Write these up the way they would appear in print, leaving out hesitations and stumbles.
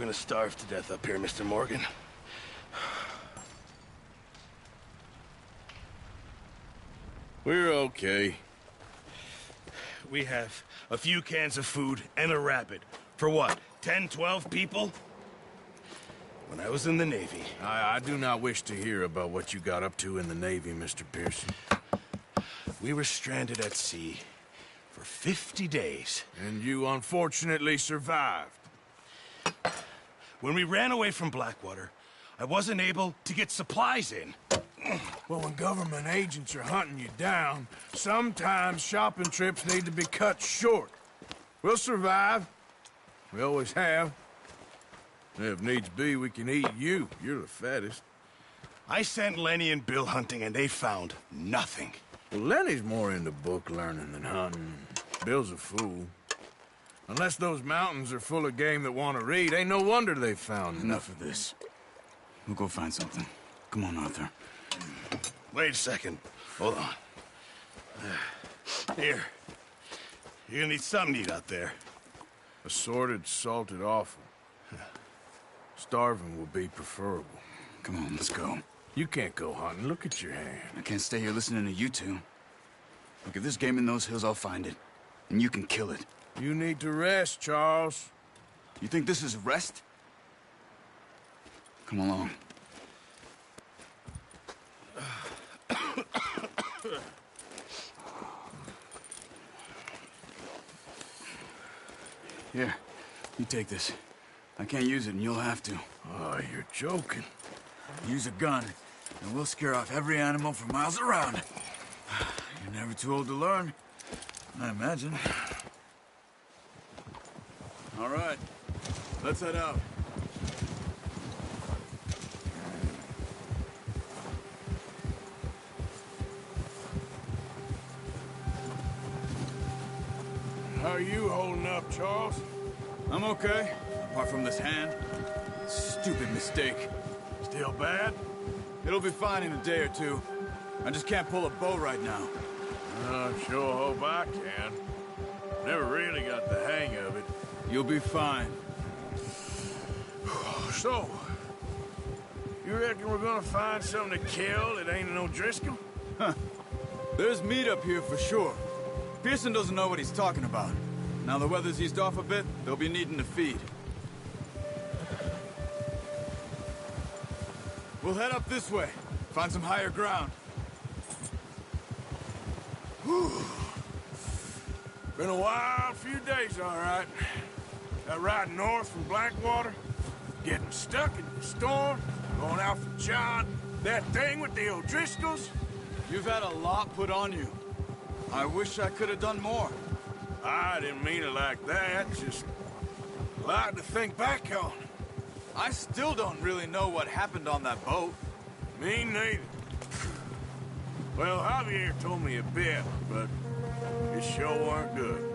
we're gonna starve to death up here, Mr. Morgan. We're okay. We have a few cans of food and a rabbit. For what, 10, 12 people? When I was in the Navy... I do not wish to hear about what you got up to in the Navy, Mr. Pearson. We were stranded at sea for 50 days. And you unfortunately survived. When we ran away from Blackwater, I wasn't able to get supplies in. Well, when government agents are hunting you down, sometimes shopping trips need to be cut short. We'll survive. We always have. If needs be, we can eat you. You're the fattest. I sent Lenny and Bill hunting, and they found nothing. Well, Lenny's more into book learning than hunting. Bill's a fool. Unless those mountains are full of game that want to read, ain't no wonder they found Enough of this. We'll go find something. Come on, Arthur. Wait a second. Hold on. Here. You're gonna need something to eat out there. Assorted, salted offal. Starving will be preferable. Come on, let's go. You can't go hunting. Look at your hand. I can't stay here listening to you two. Look, if there's game in those hills, I'll find it. And you can kill it. You need to rest, Charles. You think this is rest? Come along. Here, you take this. I can't use it, and you'll have to. Oh, you're joking. Use a gun, and we'll scare off every animal for miles around. You're never too old to learn, I imagine. All right, let's head out. How are you holding up, Charles? I'm okay, apart from this hand. Stupid mistake. Still bad? It'll be fine in a day or two. I just can't pull a bow right now. I sure hope I can. Never really got the hang of it. You'll be fine. So, you reckon we're gonna find something to kill that ain't no Driscoll? Huh. There's meat up here for sure. Pearson doesn't know what he's talking about. Now the weather's eased off a bit, they'll be needing to feed. We'll head up this way. Find some higher ground. Whew. Been a wild few days, all right. That ride north from Blackwater, getting stuck in the storm, going out for John, that thing with the O'Driscolls. You've had a lot put on you. I wish I could have done more. I didn't mean it like that, just a lot to think back on. I still don't really know what happened on that boat. Me neither. Well, Javier told me a bit, but it sure weren't good.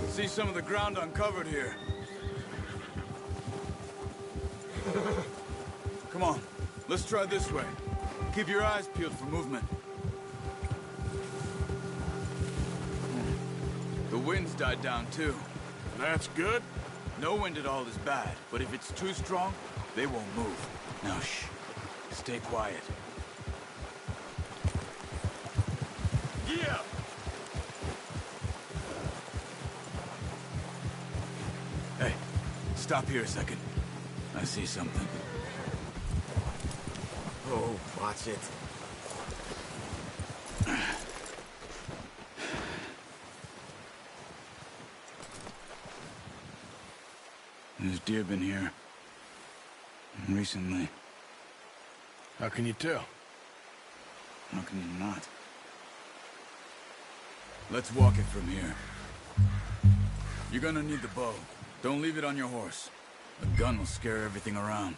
See some of the ground uncovered here. Come on, let's try this way. Keep your eyes peeled for movement. The wind's died down too. That's good. No wind at all is bad, but if it's too strong, they won't move. Now shh, stay quiet. Yeah! Hey, stop here a second. I see something. Oh, watch it. deer been here. Recently. How can you tell? How can you not? Let's walk it from here. You're gonna need the bow. Don't leave it on your horse. A gun will scare everything around.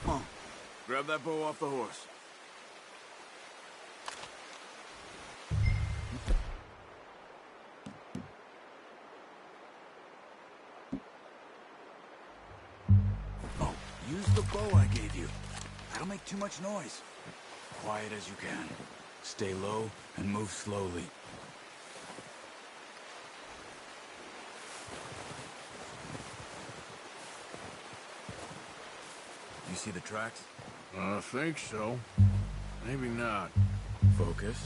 Come on. Grab that bow off the horse. Oh, use the bow I gave you. That'll make too much noise. Quiet as you can. Stay low and move slowly. You see the tracks? I think so. Maybe not. Focus.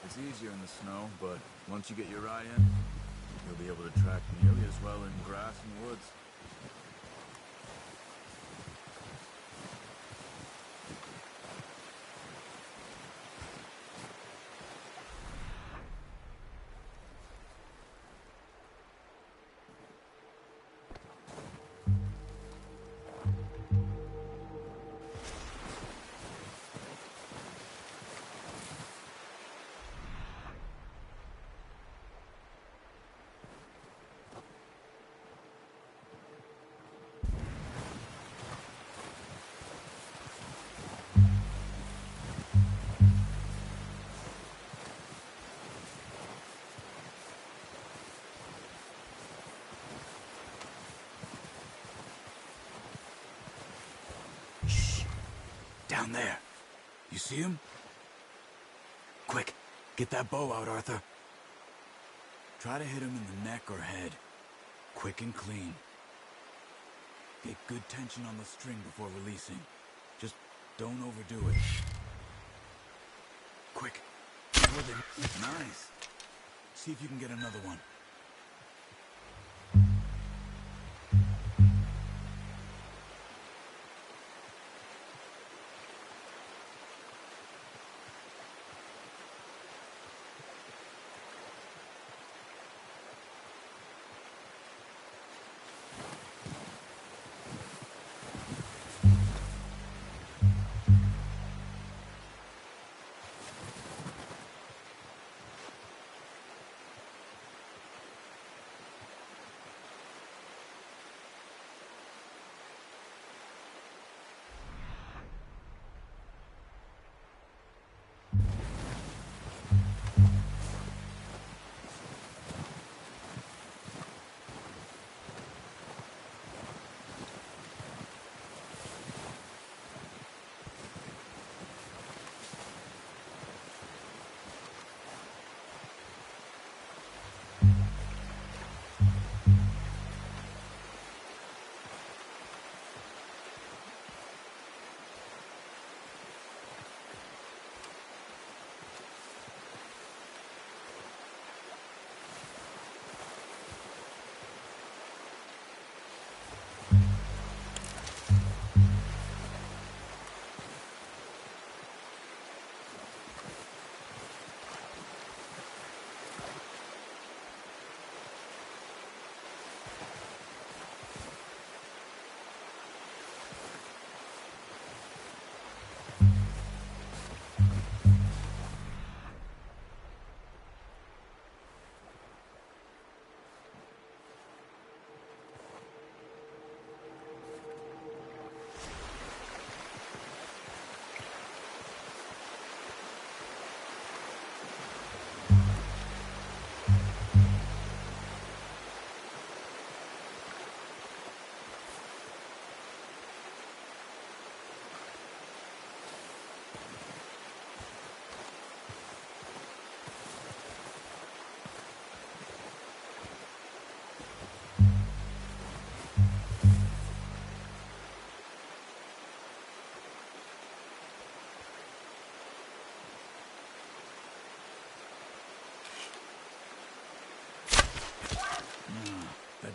It's easier in the snow, but once you get your eye in, you'll be able to track nearly as well in grass and woods. Down there. You see him? Quick, get that bow out, Arthur. Try to hit him in the neck or head. Quick and clean. Get good tension on the string before releasing. Just don't overdo it. Quick. Nice. See if you can get another one.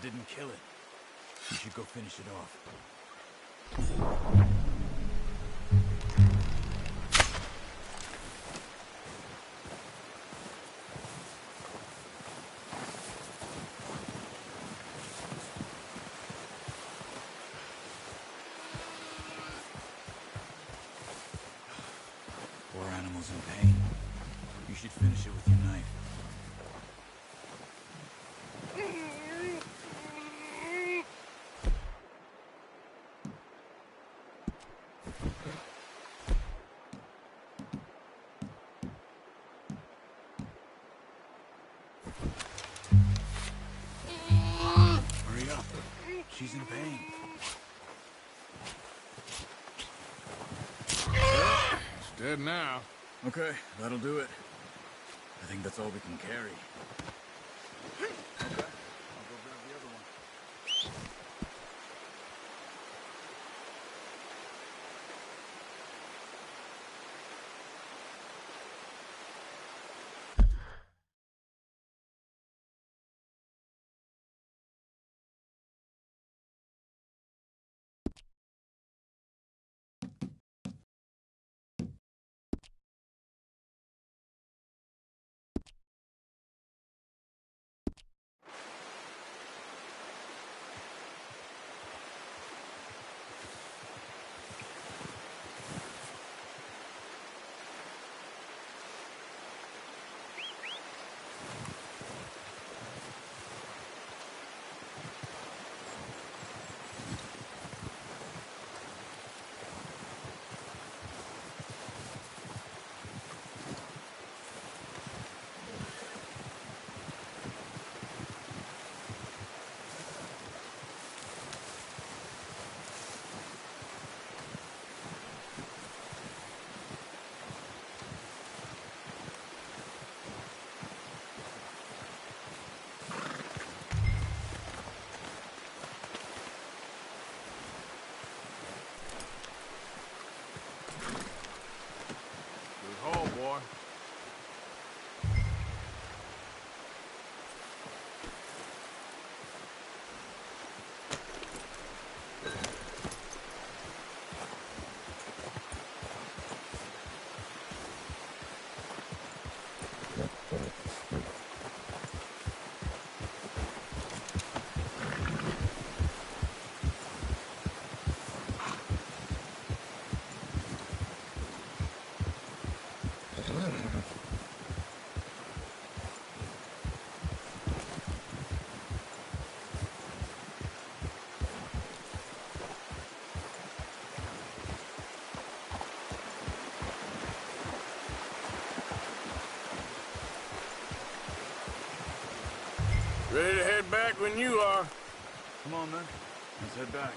didn't kill it. You should go finish it off. Poor animal's in pain. You should finish it with your knife. Hurry up. She's in pain. It's dead now. Okay, that'll do it. I think that's all we can carry. Okay, I'll go grab the other one. Good haul, boy. Ready to head back when you are. Come on, then. Let's head back.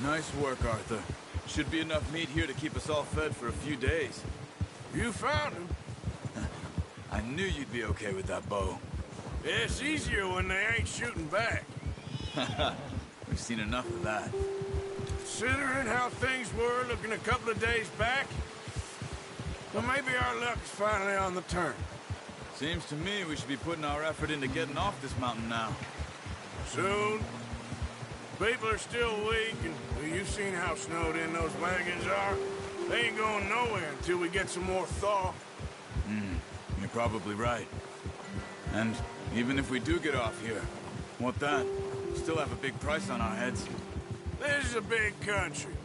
Nice work, Arthur. Should be enough meat here to keep us all fed for a few days. You found him. I knew you'd be okay with that bow. It's easier when they ain't shooting back. We've seen enough of that. Considering how things were looking a couple of days back, well, maybe our luck's finally on the turn. Seems to me we should be putting our effort into getting off this mountain now. Soon. People are still weak, and well, you've seen how snowed in those wagons are. They ain't going nowhere until we get some more thaw. You're probably right. And even if we do get off here, what then? Still have a big price on our heads. This is a big country.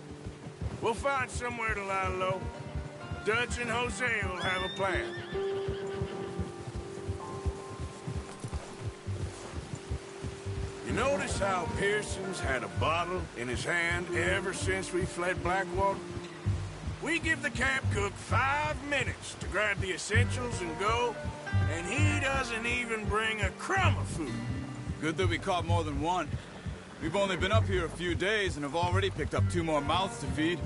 We'll find somewhere to lie low. Dutch and Jose will have a plan. You notice how Pearson's had a bottle in his hand ever since we fled Blackwater? We give the camp cook 5 minutes to grab the essentials and go, and he doesn't even bring a crumb of food. Good that we caught more than one. We've only been up here a few days and have already picked up 2 more mouths to feed.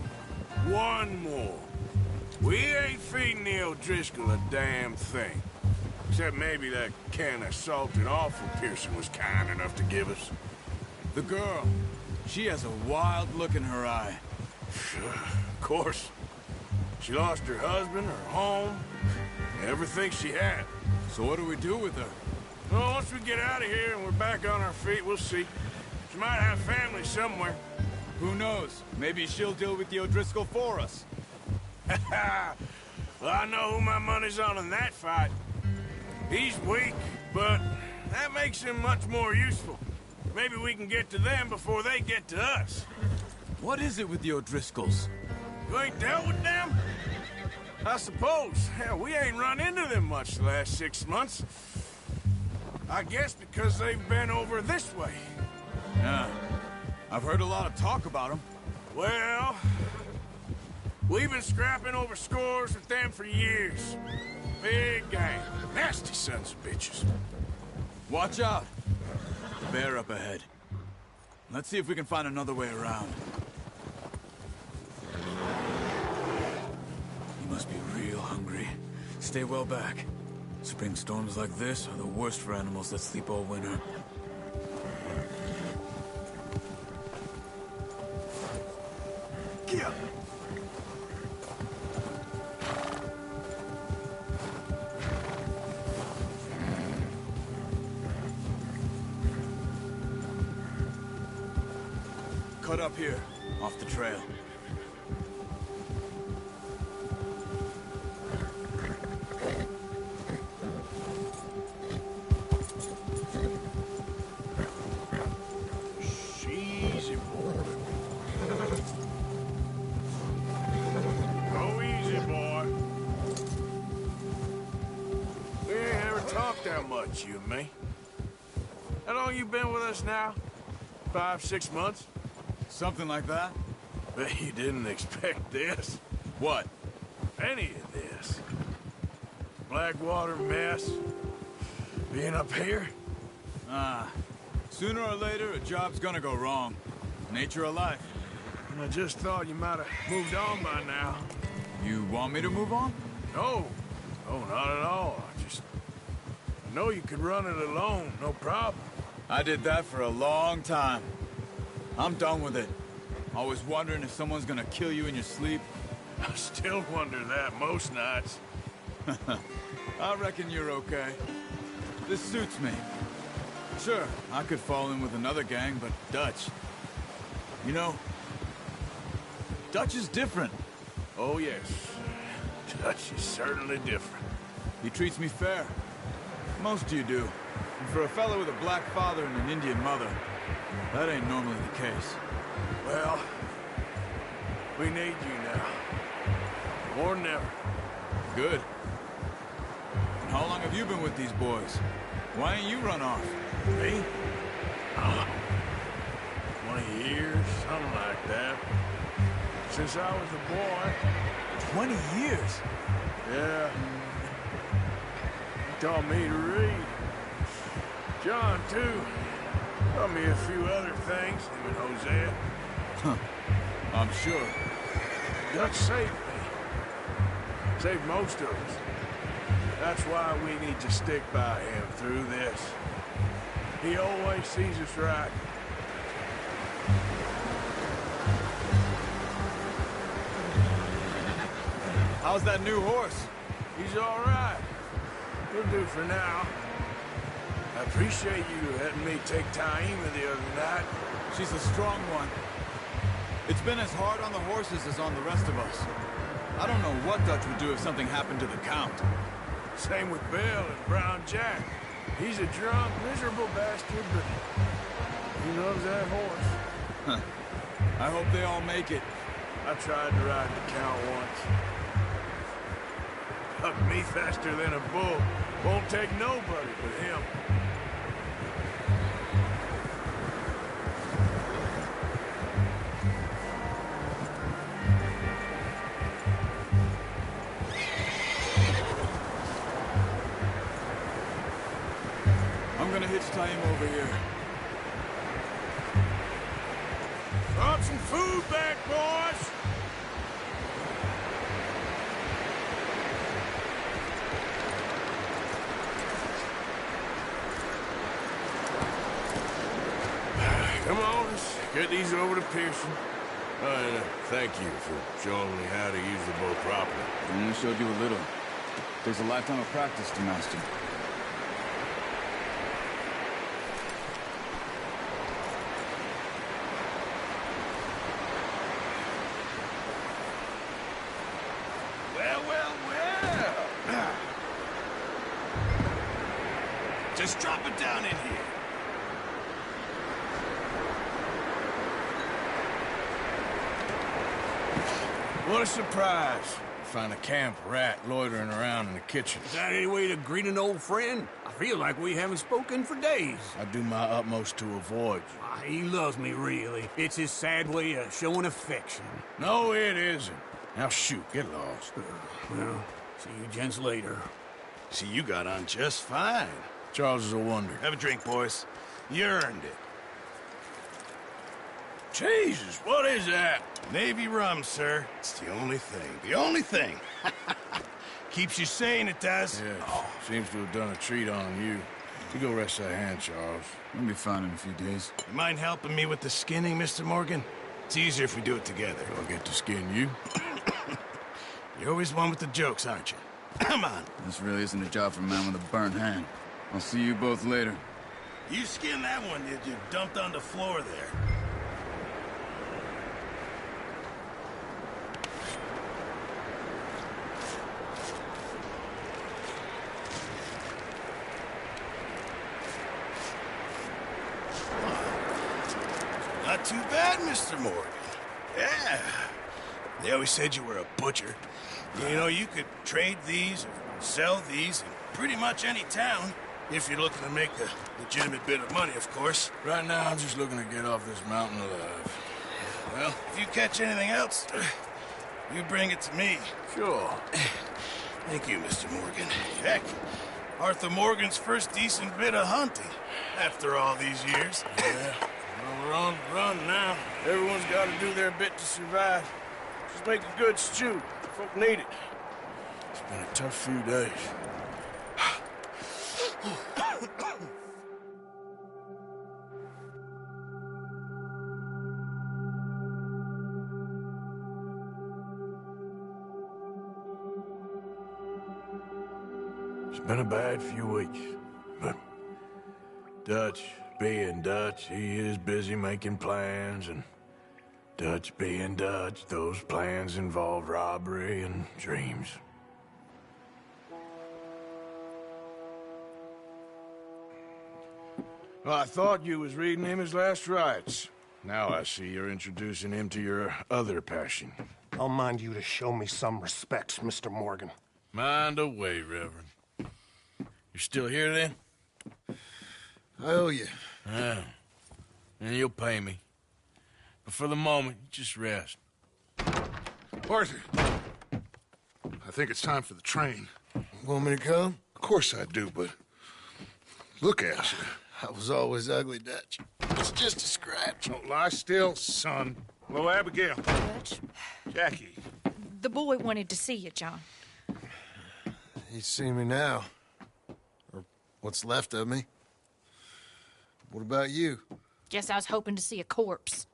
One more. We ain't feeding the O'Driscoll a damn thing. Except maybe that can of salted offal Pearson was kind enough to give us. The girl, she has a wild look in her eye. Of course. She lost her husband, her home, everything she had. So what do we do with her? Well, once we get out of here and we're back on our feet, we'll see. She might have family somewhere. Who knows? Maybe she'll deal with the O'Driscoll for us. Well, I know who my money's on in that fight. He's weak, but that makes him much more useful. Maybe we can get to them before they get to us. What is it with the O'Driscolls? You ain't dealt with them? I suppose. Hell, we ain't run into them much the last 6 months. I guess because they've been over this way. Yeah. I've heard a lot of talk about them. Well, we've been scrapping over scores with them for years. Big gang. Nasty sons of bitches. Watch out. Bear up ahead. Let's see if we can find another way around. You must be real hungry. Stay well back. Spring storms like this are the worst for animals that sleep all winter. Yeah. Cut up here, off the trail. Easy, boy. Go easy, boy. We ain't ever talked that much, you and me. How long you been with us now? 5, 6 months? Something like that? Bet you didn't expect this. What? Any of this. Blackwater mess. Being up here? Sooner or later, a job's gonna go wrong. Nature of life. I just thought you might have moved on by now. You want me to move on? No. No, not at all. I know you could run it alone, no problem. I did that for a long time. I'm done with it. Always wondering if someone's gonna kill you in your sleep. I still wonder that most nights. I reckon you're okay. This suits me. Sure, I could fall in with another gang, but Dutch... You know, Dutch is different. Oh, yes. Dutch is certainly different. He treats me fair. Most of you do. And for a fellow with a black father and an Indian mother, that ain't normally the case. Well, we need you now. More than ever. Good. And how long have you been with these boys? Why ain't you run off? Me? 20 years, something like that. Since I was a boy. 20 years? Yeah. He taught me to read. John, too. Taught me a few other things, him and Hosea. Huh. I'm sure. Dutch saved me. Saved most of us. That's why we need to stick by him through this. He always sees us right. How's that new horse? He's all right. He'll do for now. I appreciate you letting me take Taima the other night. She's a strong one. It's been as hard on the horses as on the rest of us. I don't know what Dutch would do if something happened to the Count. Same with Bill and Brown Jack. He's a drunk, miserable bastard, but he loves that horse. Huh. I hope they all make it. I tried to ride the Count once. Up me faster than a bull. Won't take nobody but him. I'm gonna hitch tie him over here. Brought some food back, boys! Come on, let's get these over to Pearson. Thank you for showing me how to use the boat properly. I showed you a little. Takes a lifetime of practice to master. Well. Just drop it down in here. What a surprise. Find a camp rat loitering around in the kitchen. Is that any way to greet an old friend? I feel like we haven't spoken for days. I do my utmost to avoid you. He loves me, really. It's his sad way of showing affection. No, it isn't. Now shoot, get lost. Well, see you gents later. See, you got on just fine. Charles is a wonder. Have a drink, boys. You earned it. Jesus, what is that? Navy rum, sir. It's the only thing. The only thing. Keeps you sane, it does. Yeah, seems to have done a treat on you. You go rest that hand, Charles. We'll be fine in a few days. You mind helping me with the skinning, Mr. Morgan? It's easier if we do it together. Do I get to skin you? You're always one with the jokes, aren't you? Come on. This really isn't a job for a man with a burnt hand. I'll see you both later. You skinned that one that you dumped on the floor there. Not too bad, Mr. Morgan. Yeah. They always said you were a butcher. You know, you could trade these or sell these in pretty much any town, if you're looking to make a legitimate bit of money, of course. Right now, I'm just looking to get off this mountain alive. Well, if you catch anything else, you bring it to me. Sure. Thank you, Mr. Morgan. Heck, Arthur Morgan's first decent bit of hunting after all these years. Yeah. Well, we're on the run now. Everyone's got to do their bit to survive. Just make a good stew. Folk need it. It's been a tough few days. It's been a bad few weeks, but Dutch being Dutch, he is busy making plans, and Dutch being Dutch, those plans involve robbery and dreams. Well, I thought you was reading him his last rites. Now I see you're introducing him to your other passion. I'll mind you to show me some respect, Mr. Morgan. Mind away, Reverend. You're still here, then? I owe you. Yeah. And you'll pay me. But for the moment, just rest. Arthur, I think it's time for the train. Want me to come? Of course I do, but look at you. I was always ugly, Dutch. It's just a scratch. Don't lie still, son. Hello, Abigail. Dutch, Jackie. the boy wanted to see you, John. He's seen me now. Or what's left of me. What about you? Guess I was hoping to see a corpse.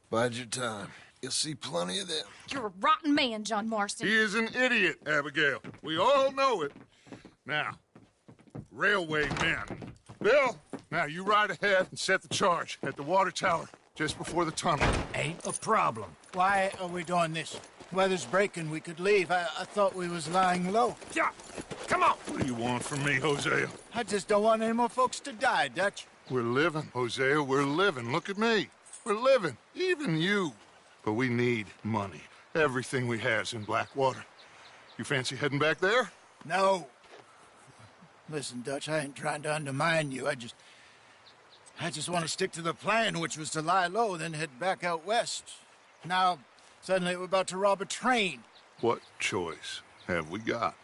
Bide your time. You'll see plenty of them. You're a rotten man, John Marston. He is an idiot, Abigail. We all know it. Now, railway men. Bill, now you ride ahead and set the charge at the water tower just before the tunnel. Ain't a problem. Why are we doing this? Weather's breaking. We could leave. I thought we was lying low. Yeah, come on. What do you want from me, Hosea? I just don't want any more folks to die, Dutch. We're living, Hosea. We're living. Look at me. We're living. Even you. But we need money. Everything we has in Blackwater. You fancy heading back there? No. Listen, Dutch, I ain't trying to undermine you. I just want to stick to the plan, which was to lie low, then head back out west. Now, suddenly we're about to rob a train. What choice have we got?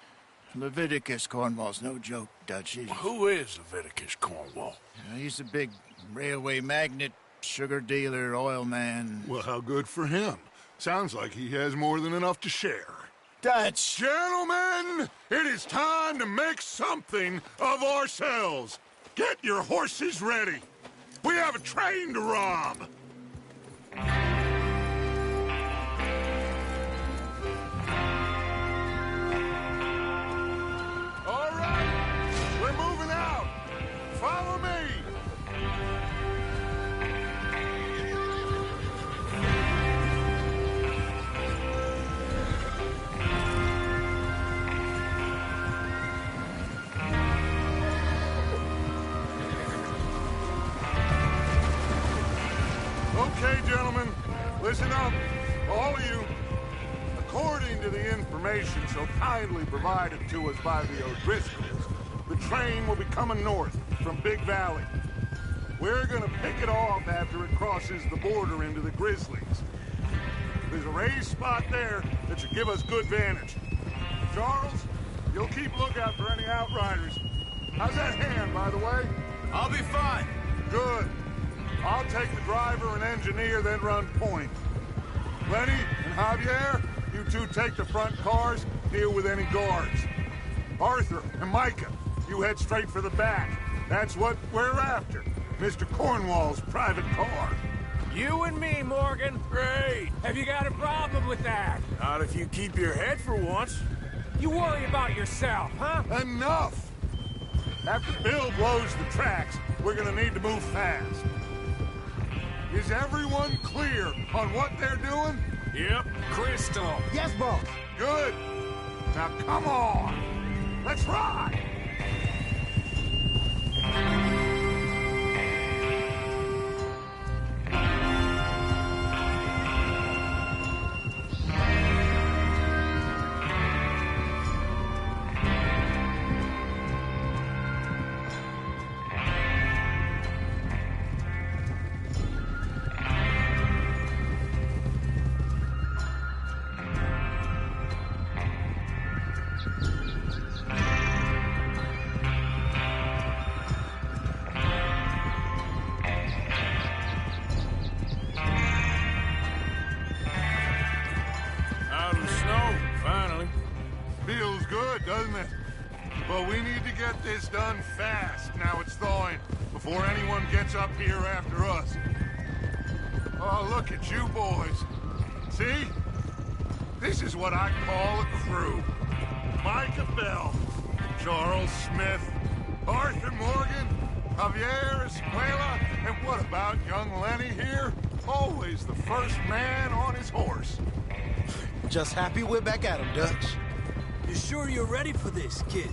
Leviticus Cornwall's no joke, Dutch. Who is Leviticus Cornwall? He's a big railway magnate, sugar dealer, oil man. Well, how good for him. Sounds like he has more than enough to share. Dutch! Gentlemen, it is time to make something of ourselves. Get your horses ready. We have a train to rob. Okay, gentlemen, listen up, all of you. According to the information so kindly provided to us by the O'Driscolls, the train will be coming north from Big Valley. We're gonna pick it off after it crosses the border into the Grizzlies. There's a raised spot there that should give us good vantage. Charles, you'll keep lookout for any outriders. How's that hand, by the way? I'll be fine. Good. I'll take the driver and engineer, then run point. Lenny and Javier, you two take the front cars, deal with any guards. Arthur and Micah, you head straight for the back. That's what we're after. Mr. Cornwall's private car. You and me, Morgan. Great. Have you got a problem with that? Not if you keep your head for once. You worry about yourself, huh? Enough! After Bill blows the tracks, we're gonna need to move fast. Is everyone clear on what they're doing? Yep. Crystal. Yes, boss. Good. Now come on. Let's ride. Out of the snow, finally. Feels good, doesn't it? But we need to get this done fast, now it's thawing, before anyone gets up here after us. Oh, look at you boys. See? This is what I call a crew. Micah Bell, Charles Smith, Arthur Morgan, Javier Escuela, and what about young Lenny here? Always the first man on his horse. Just happy we're back at him, Dutch. You sure you're ready for this, kid?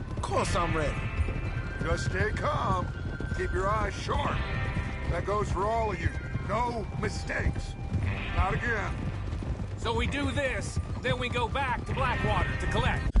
Of course I'm ready. Just stay calm. Keep your eyes sharp. That goes for all of you. No mistakes. Not again. So we do this, then we go back to Blackwater to collect.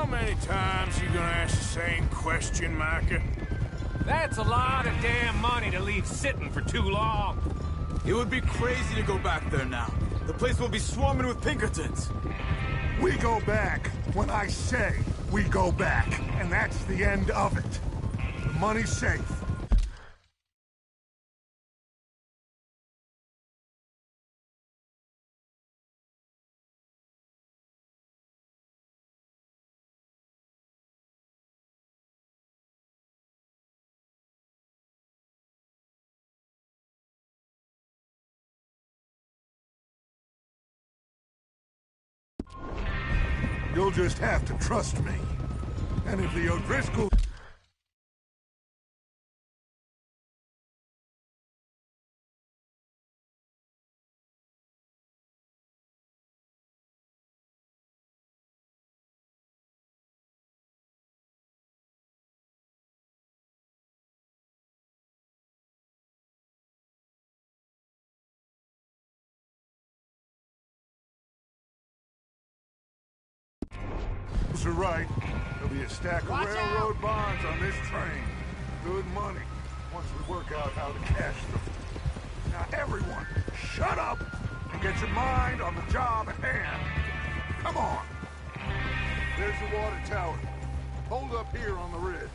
many times you gonna ask the same question, Micah? That's a lot of damn money to leave sitting for too long. It would be crazy to go back there now. The place will be swarming with Pinkertons. We go back when I say we go back, and that's the end of it. The money's safe. You'll just have to trust me. And if the O'Driscoll... are right. There'll be a stack of railroad bonds on this train. Good money, once we work out how to cash them. Now everyone, shut up and get your mind on the job at hand. Come on. There's the water tower. Hold up here on the ridge.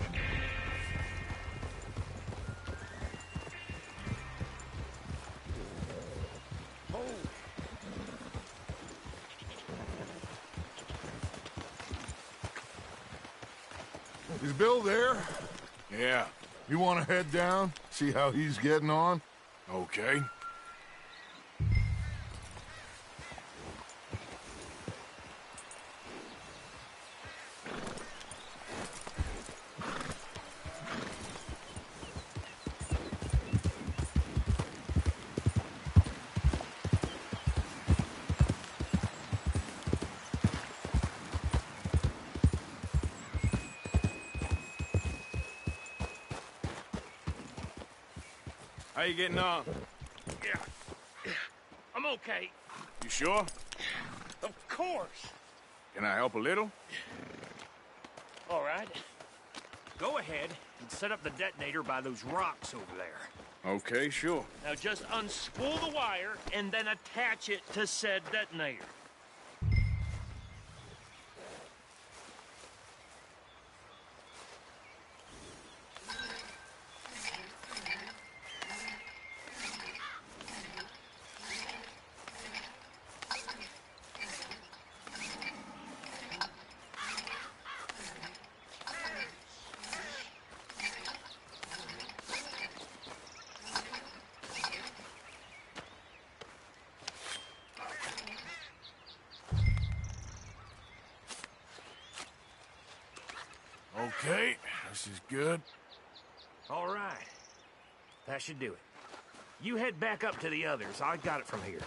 Hold. Is Bill there? Yeah. You want to head down? See how he's getting on? Okay. How you getting on? Yeah. I'm okay. You sure? Of course. Can I help a little? All right. Go ahead and set up the detonator by those rocks over there. Okay, sure. Now just unspool the wire and then attach it to said detonator. Okay, this is good. All right. That should do it. You head back up to the others. I got it from here.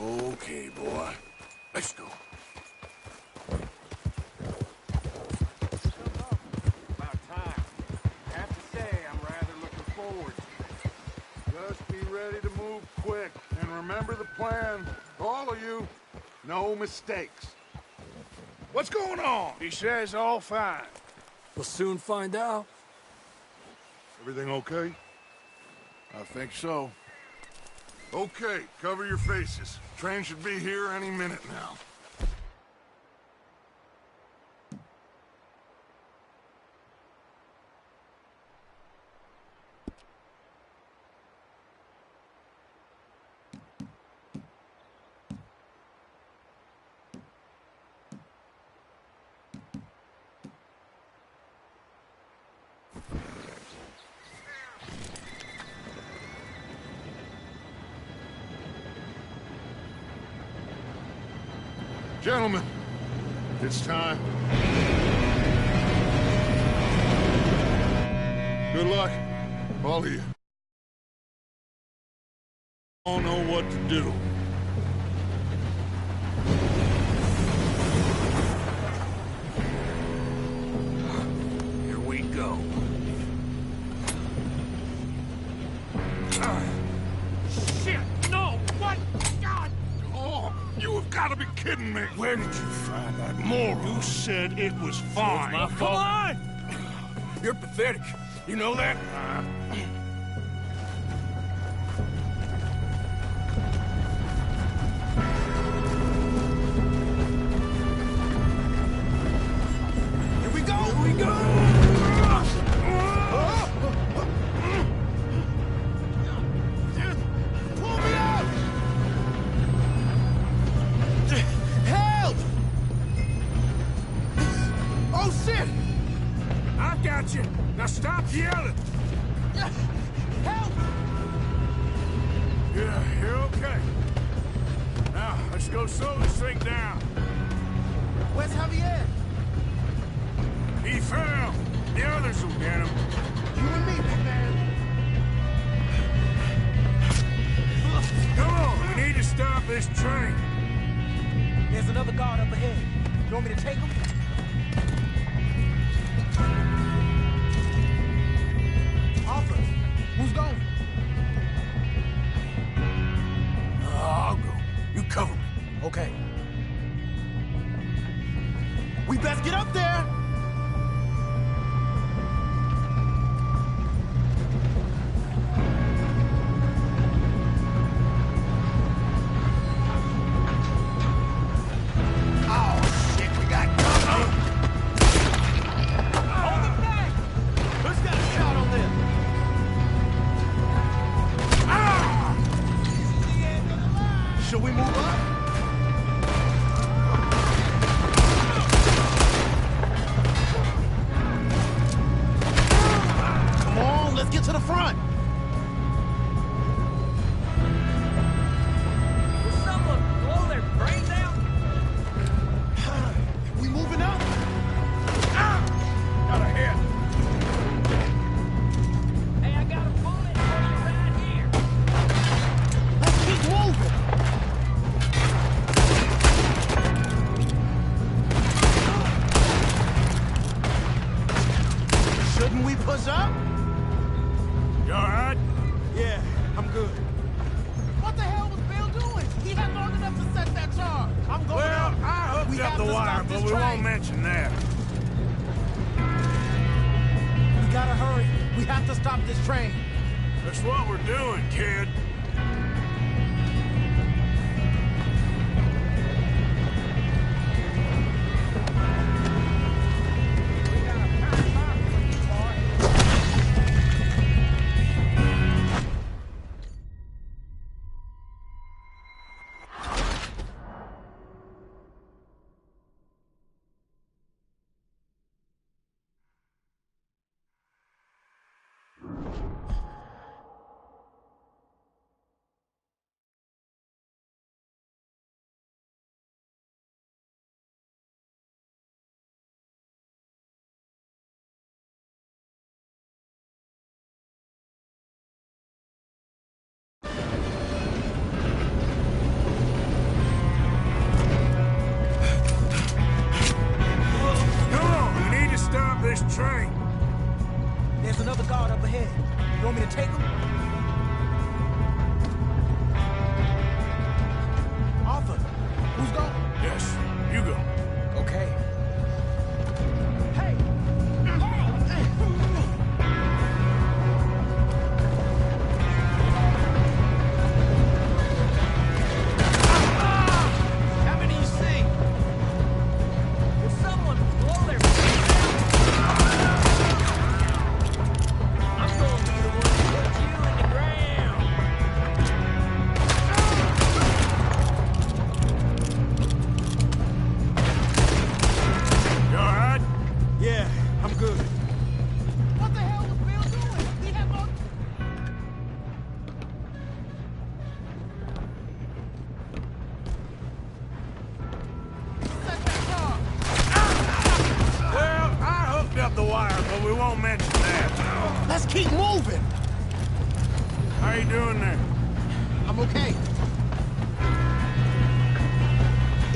Okay, boy. Let's go. About time. I have to say, I'm rather looking forward to it. Just be ready to move quick. And remember the plan. All of you, no mistakes. What's going on? He says all fine. We'll soon find out. Everything okay? I think so. Okay, cover your faces. Train should be here any minute now. Gentlemen, it's time. Good luck, all of you. Don't know what to do. Here we go. Shit, no! What? God! Oh, you have got to be kidding me? Where did you find that moron? You said it was fine. My fault. Come on! You're pathetic. You know that? Here we go! Here we go! Pull me out! Help! Oh, shit! I got you. Now stop yelling. Help! Yeah, you're okay. Now, let's go slow this thing down. Where's Javier? He fell. The others will get him. You and me, big man. Come on, we need to stop this train. There's another guard up ahead. You want me to take him? Officer, who's going? I'll go. You cover me. Okay. We best get up there! Should we move up? Come on, let's get to the front. Will someone blow their brains out? We moving up? Out of here. Hey, I got a bullet for you right here. Let's keep moving. Shouldn't we push up? You all right? Yeah, I'm good. What the hell was Bill doing? He had long enough to set that charge. I'm going Well, up. I hooked We up have the to wire, stop but this we train. won't mention that. We gotta hurry. We have to stop this train. That's what we're doing, kid. This train. There's another guard up ahead. You want me to take him? Arthur, who's going? Yes, you go. Okay. Hey! How many you see? Will someone blow their brains out? I'm going to be the one to put you in the ground. You all right? Yeah, I'm good. What the hell was Bill doing? He had long... Set that charge. Well, I hooked up the wire, but we won't mention that. Let's keep moving. How you doing there? I'm okay.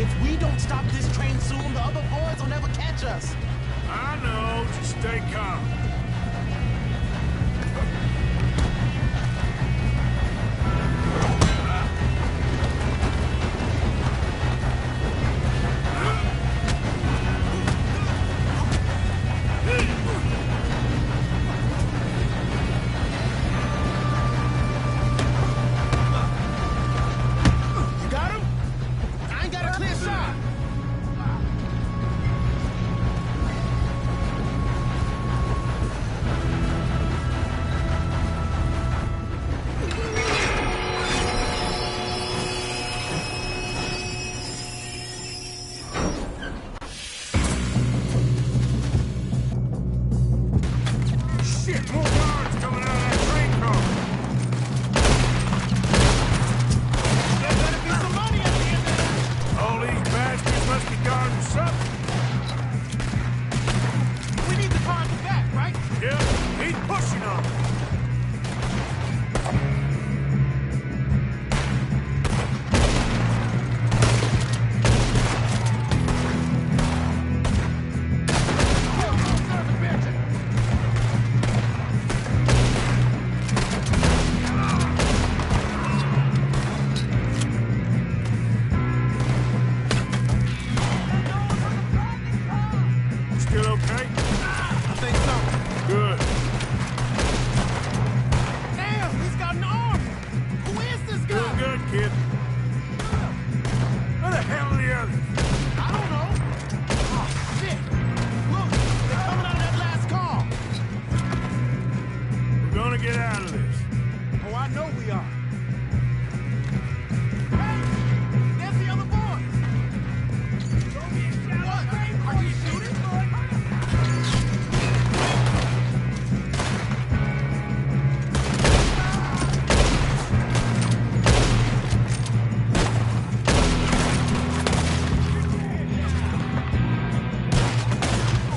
If we don't stop this train soon, the other boys will never catch us. I know. Just stay calm. say something. Good. Damn, he's got an arm. Who is this guy? Doing good, kid. Where the hell are the others? I don't know. Oh, shit. Look, they're coming out of that last car. We're gonna get out of this. Oh, I know we are. Hey, there's the other boy. What? Are you shooting?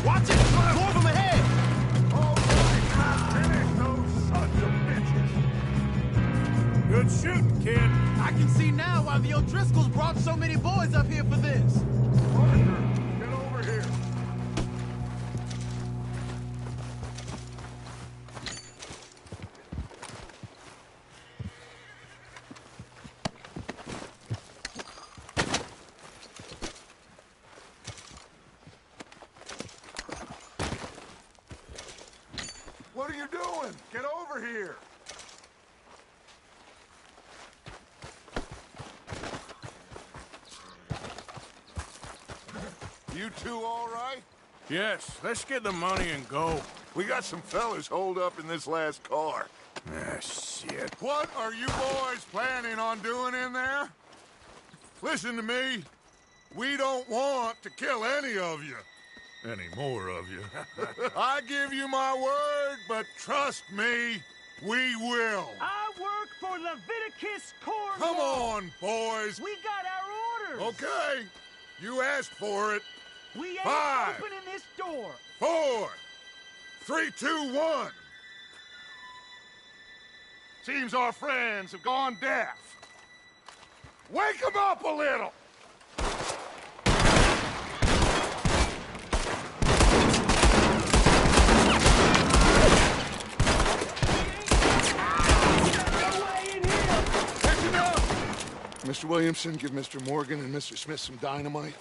Watch it! More of them ahead! Good shooting, kid. I can see now why the O'Driscolls brought so many boys up here for this. Get over here. What are you doing? Get over here. You two all right? Yes, let's get the money and go. We got some fellas holed up in this last car. Ah, shit. What are you boys planning on doing in there? Listen to me. We don't want to kill any of you. Any more of you. I give you my word, but trust me, we will. I work for Leviticus Corps. Come on, boys. We got our orders. Okay. You asked for it. We ain't 5, opening this door. 4, 3, 2, 1. Seems our friends have gone deaf. Wake them up a little. Mr. Williamson, give Mr. Morgan and Mr. Smith some dynamite.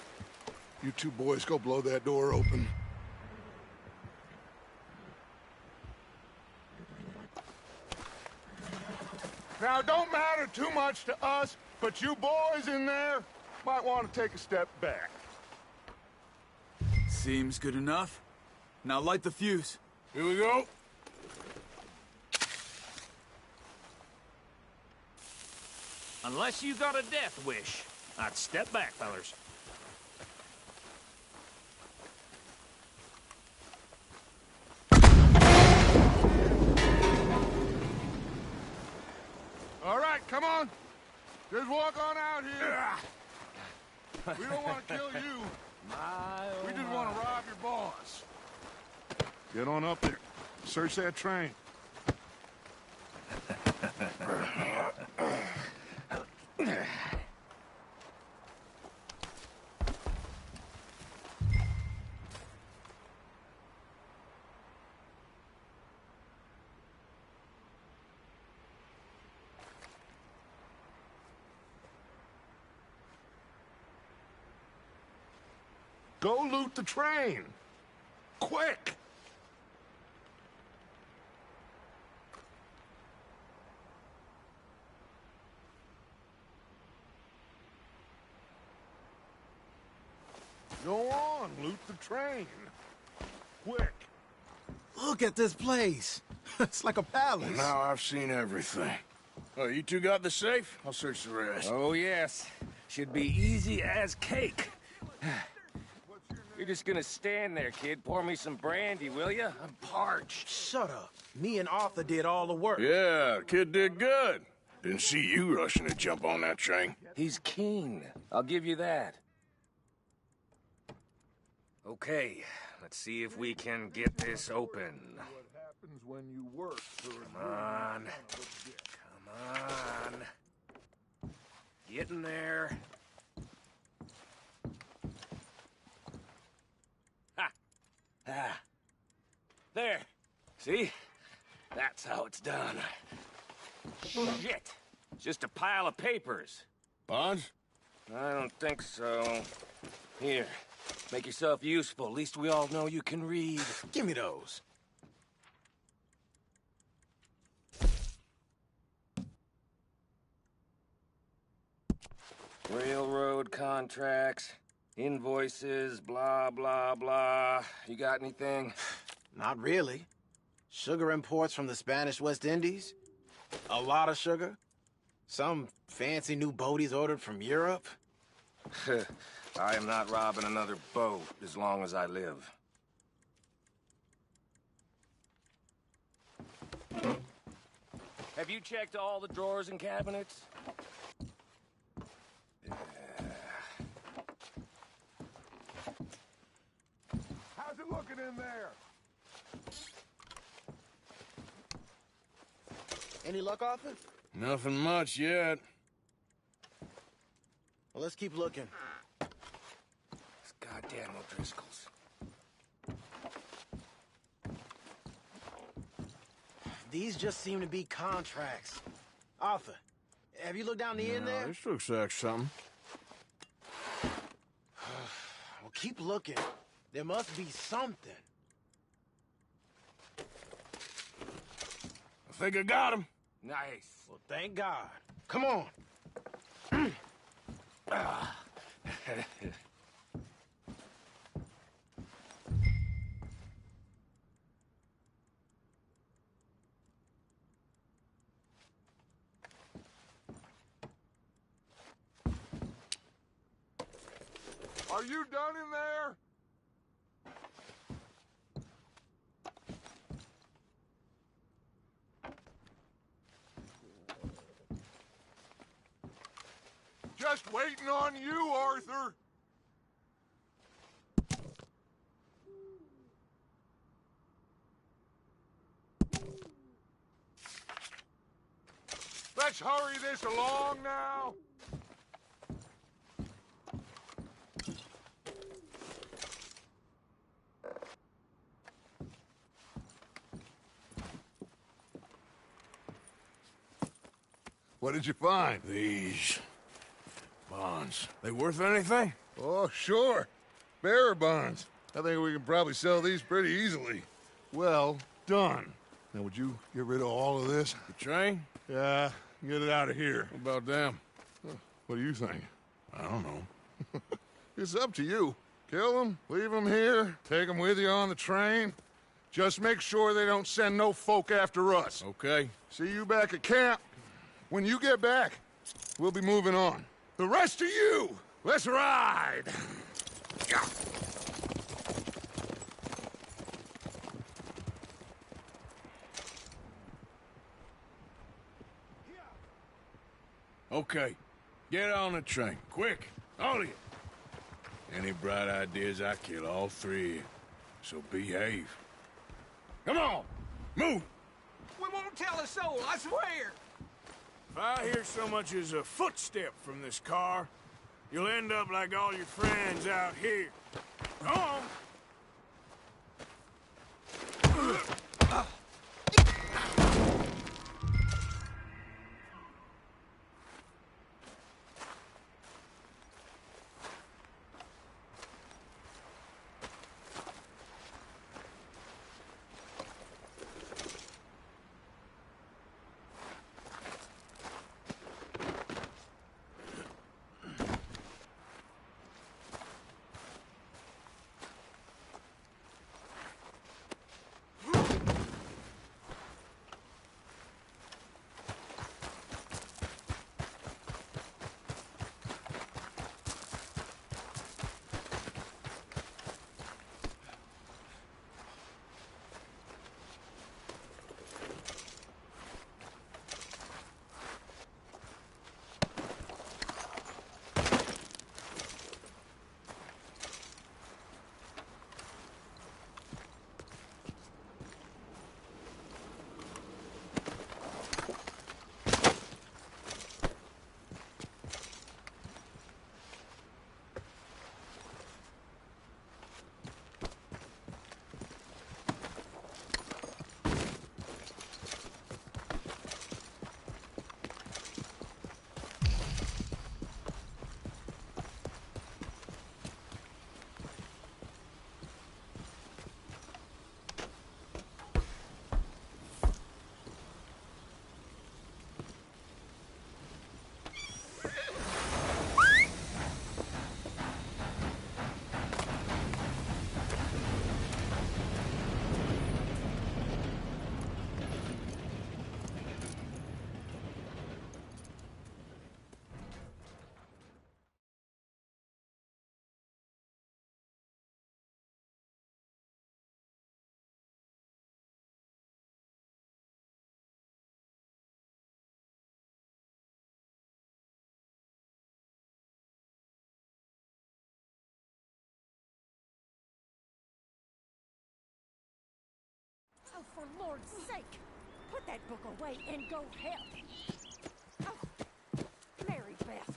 You two boys go blow that door open. Now, it don't matter too much to us, but you boys in there might want to take a step back. Seems good enough. Now light the fuse. Here we go. Unless you got a death wish, I'd step back, fellers. All right, come on. Just walk on out here. We don't want to kill you. We just want to rob your boss. Get on up there. Search that train. Go loot the train. Quick! Go on, loot the train. Quick. Look at this place. It's like a palace. Well, now I've seen everything. Oh, you two got the safe? I'll search the rest. Oh, yes. Should be easy as cake. You're just gonna stand there, kid. Pour me some brandy, will you? I'm parched. Shut up. Me and Arthur did all the work. Yeah, kid did good. Didn't see you rushing to jump on that train. He's keen. I'll give you that. Okay, let's see if we can get this open. What happens when you work for Come on. Come on. Get in there. Ha! Ah. There. See? That's how it's done. Shit. Just a pile of papers. Bonds? I don't think so. Here. Make yourself useful. At least we all know you can read. Give me those. Railroad contracts, invoices, blah, blah, blah. You got anything? Not really. Sugar imports from the Spanish West Indies. A lot of sugar. Some fancy new boat he's ordered from Europe. I am not robbing another boat as long as I live. Have you checked all the drawers and cabinets? How's it looking in there? Any luck, Arthur? Nothing much yet. Well, let's keep looking. These goddamn O'Driscolls. These just seem to be contracts. Arthur, have you looked down the end there? This looks like something. Well, keep looking. There must be something. I think I got him. Nice. Well, thank God. Come on. Are you done in there? Just waiting on you, Arthur. Let's hurry this along now. What did you find? These bonds. They worth anything? Oh, sure. Bearer bonds. I think we can probably sell these pretty easily. Well done. Now, would you get rid of all of this? The train? Yeah, get it out of here. What about them? What do you think? I don't know. It's up to you. Kill them, leave them here, take them with you on the train. Just make sure they don't send no folk after us. Okay. See you back at camp. When you get back, we'll be moving on. The rest of you, let's ride! Okay. Get on the train. Quick. All of you. Any bright ideas, I kill all three of you. So behave. Come on! Move! We won't tell a soul, I swear! If I hear so much as a footstep from this car, you'll end up like all your friends out here. Go on! Lord's sake! Put that book away and go help. Oh, Mary Beth.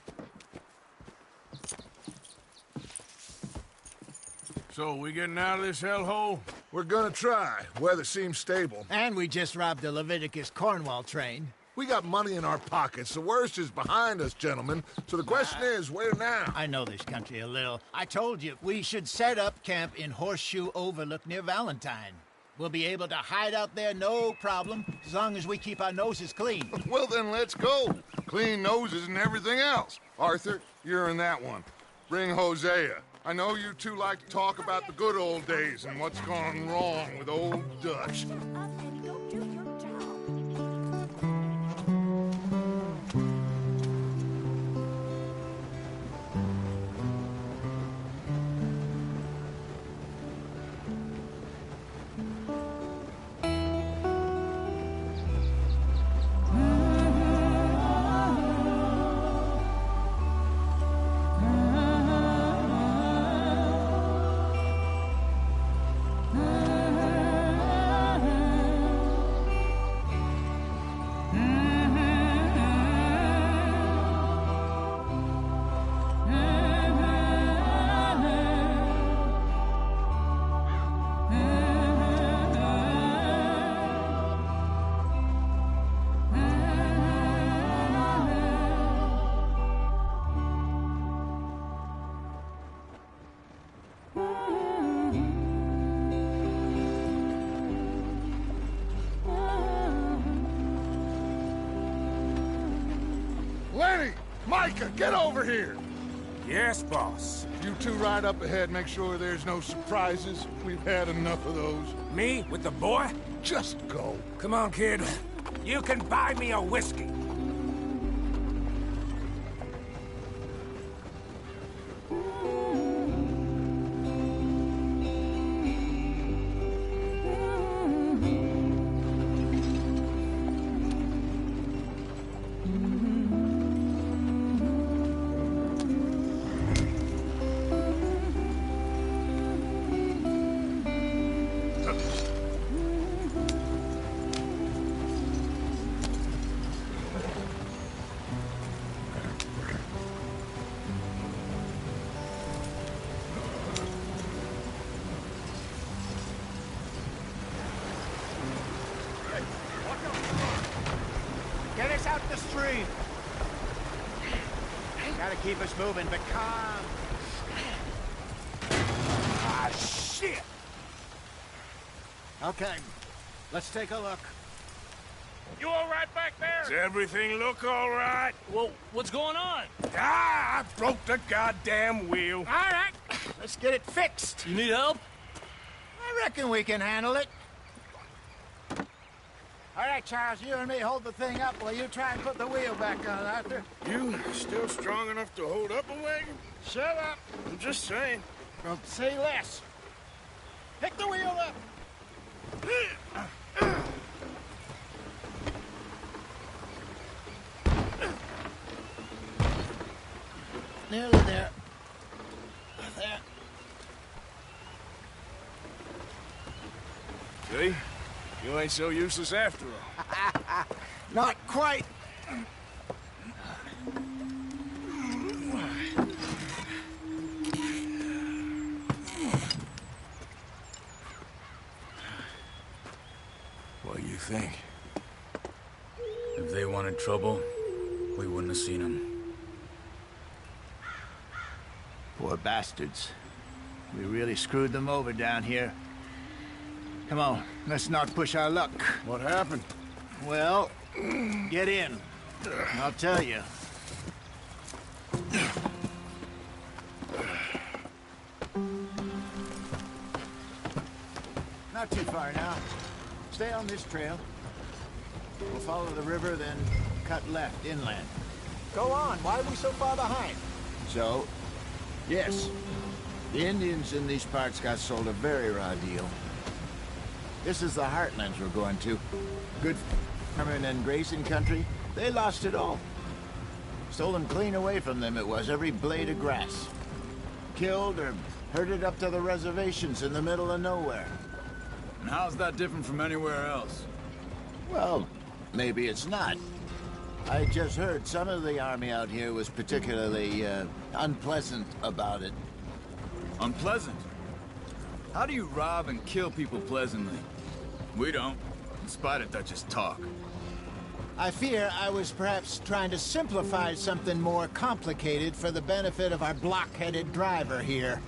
So, we getting out of this hellhole? We're gonna try. Weather seems stable. And we just robbed the Leviticus Cornwall train. We got money in our pockets. The worst is behind us, gentlemen. So the question is, where now? I know this country a little. I told you, we should set up camp in Horseshoe Overlook near Valentine. We'll be able to hide out there, no problem, as long as we keep our noses clean. Well, then let's go. Clean noses and everything else. Arthur, you're in that one. Bring Hosea. I know you two like to talk about the good old days and what's gone wrong with old Dutch. Lenny! Micah, get over here! Yes, boss. You two ride up ahead, make sure there's no surprises. We've had enough of those. Me with the boy? Just go. Come on, kid. You can buy me a whiskey. Get us out the stream. Gotta keep us moving, but calm. Ah, shit! Okay, let's take a look. You all right back there? Does everything look all right? Well, what's going on? Ah, I broke the goddamn wheel. All right, let's get it fixed. You need help? I reckon we can handle it. All right, Charles, you and me hold the thing up while you try and put the wheel back on, Arthur. You still strong enough to hold up a wagon? Shut up. I'm just saying. Well, say less. Pick the wheel up. Nearly there. There. See? You ain't so useless after all. Not quite. What do you think? If they wanted trouble, we wouldn't have seen them. Poor bastards. We really screwed them over down here. Come on, let's not push our luck. What happened? Well, get in. I'll tell you. Not too far now. Stay on this trail. We'll follow the river, then cut left inland. Go on. Why are we so far behind? So, yes. The Indians in these parts got sold a very raw deal. This is the heartlands we're going to. Good farming and grazing country. They lost it all. Stolen clean away from them it was, every blade of grass. Killed or herded up to the reservations in the middle of nowhere. And how How's that different from anywhere else? Well, maybe it's not. I just heard some of the army out here was particularly, unpleasant about it. Unpleasant? How do you rob and kill people pleasantly? We don't, in spite of Dutch's talk. I fear I was perhaps trying to simplify something more complicated for the benefit of our block-headed driver here.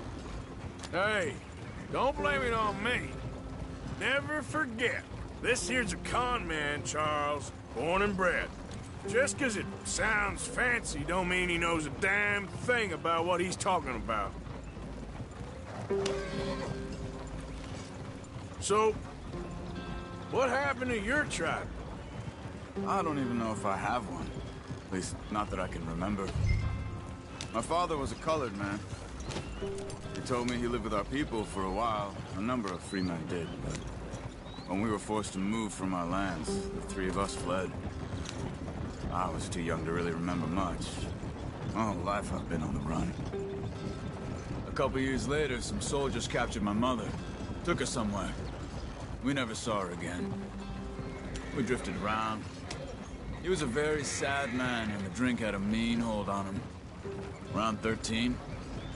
Hey, don't blame it on me. Never forget, this here's a con man, Charles, born and bred. Just 'cause it sounds fancy don't mean he knows a damn thing about what he's talking about. So, what happened to your tribe? I don't even know if I have one. At least, not that I can remember. My father was a colored man. He told me he lived with our people for a while. A number of free men did, but when we were forced to move from our lands, the three of us fled. I was too young to really remember much. My whole life I've been on the run. A couple years later, some soldiers captured my mother. Took her somewhere. We never saw her again. We drifted around. He was a very sad man, and the drink had a mean hold on him. Around 13,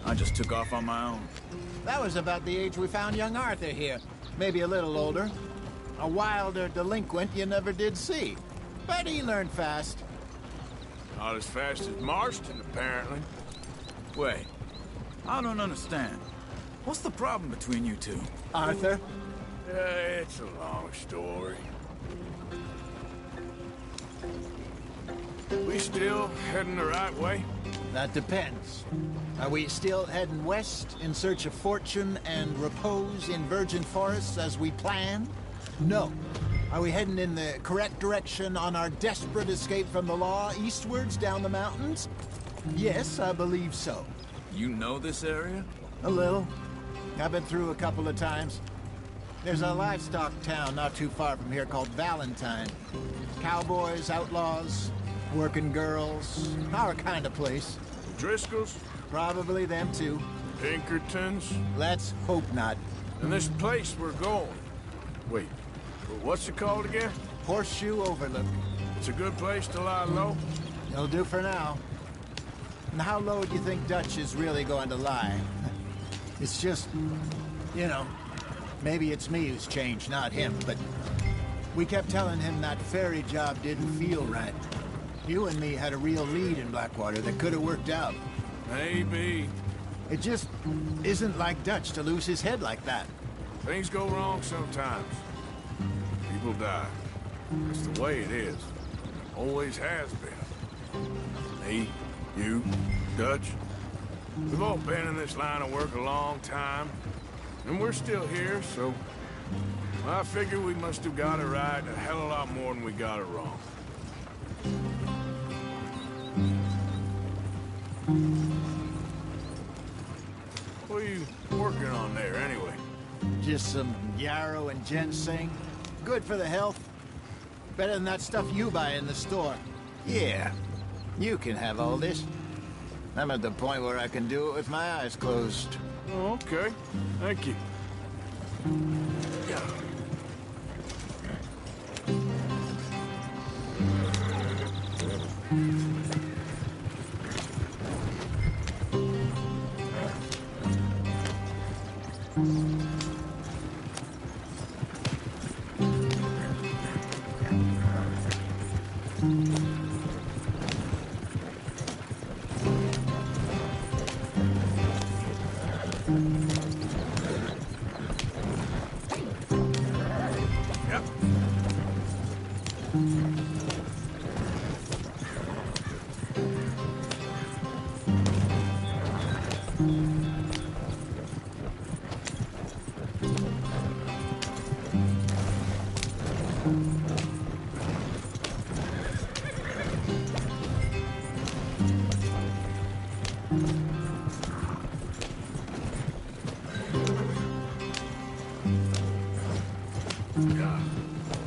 I just took off on my own. That was about the age we found young Arthur here. Maybe a little older. A wilder delinquent you never did see. But he learned fast. Not as fast as Marston, apparently. Wait, I don't understand. What's the problem between you two? Arthur? It's a long story. We still heading the right way? That depends. Are we still heading west in search of fortune and repose in virgin forests as we planned? No. Are we heading in the correct direction on our desperate escape from the law eastwards down the mountains? Yes, I believe so. You know this area? A little. I've been through a couple of times. There's a livestock town not too far from here called Valentine. Cowboys, outlaws, working girls, our kind of place. Driscolls? Probably them too. Pinkertons? Let's hope not. And this place we're going. Wait, what's it called again? Horseshoe Overlook. It's a good place to lie low? It'll do for now. And how low do you think Dutch is really going to lie? It's just, you know, maybe it's me who's changed, not him, but we kept telling him that ferry job didn't feel right. You and me had a real lead in Blackwater that could have worked out. Maybe. It just isn't like Dutch to lose his head like that. Things go wrong sometimes. People die. It's the way it is. Always has been. Me, you, Dutch. We've all been in this line of work a long time. And we're still here, so I figure we must have got it right a hell of a lot more than we got it wrong. What are you working on there, anyway? Just some yarrow and ginseng. Good for the health. Better than that stuff you buy in the store. Yeah, you can have all this. I'm at the point where I can do it with my eyes closed. Oh, okay. Thank you. Yeah.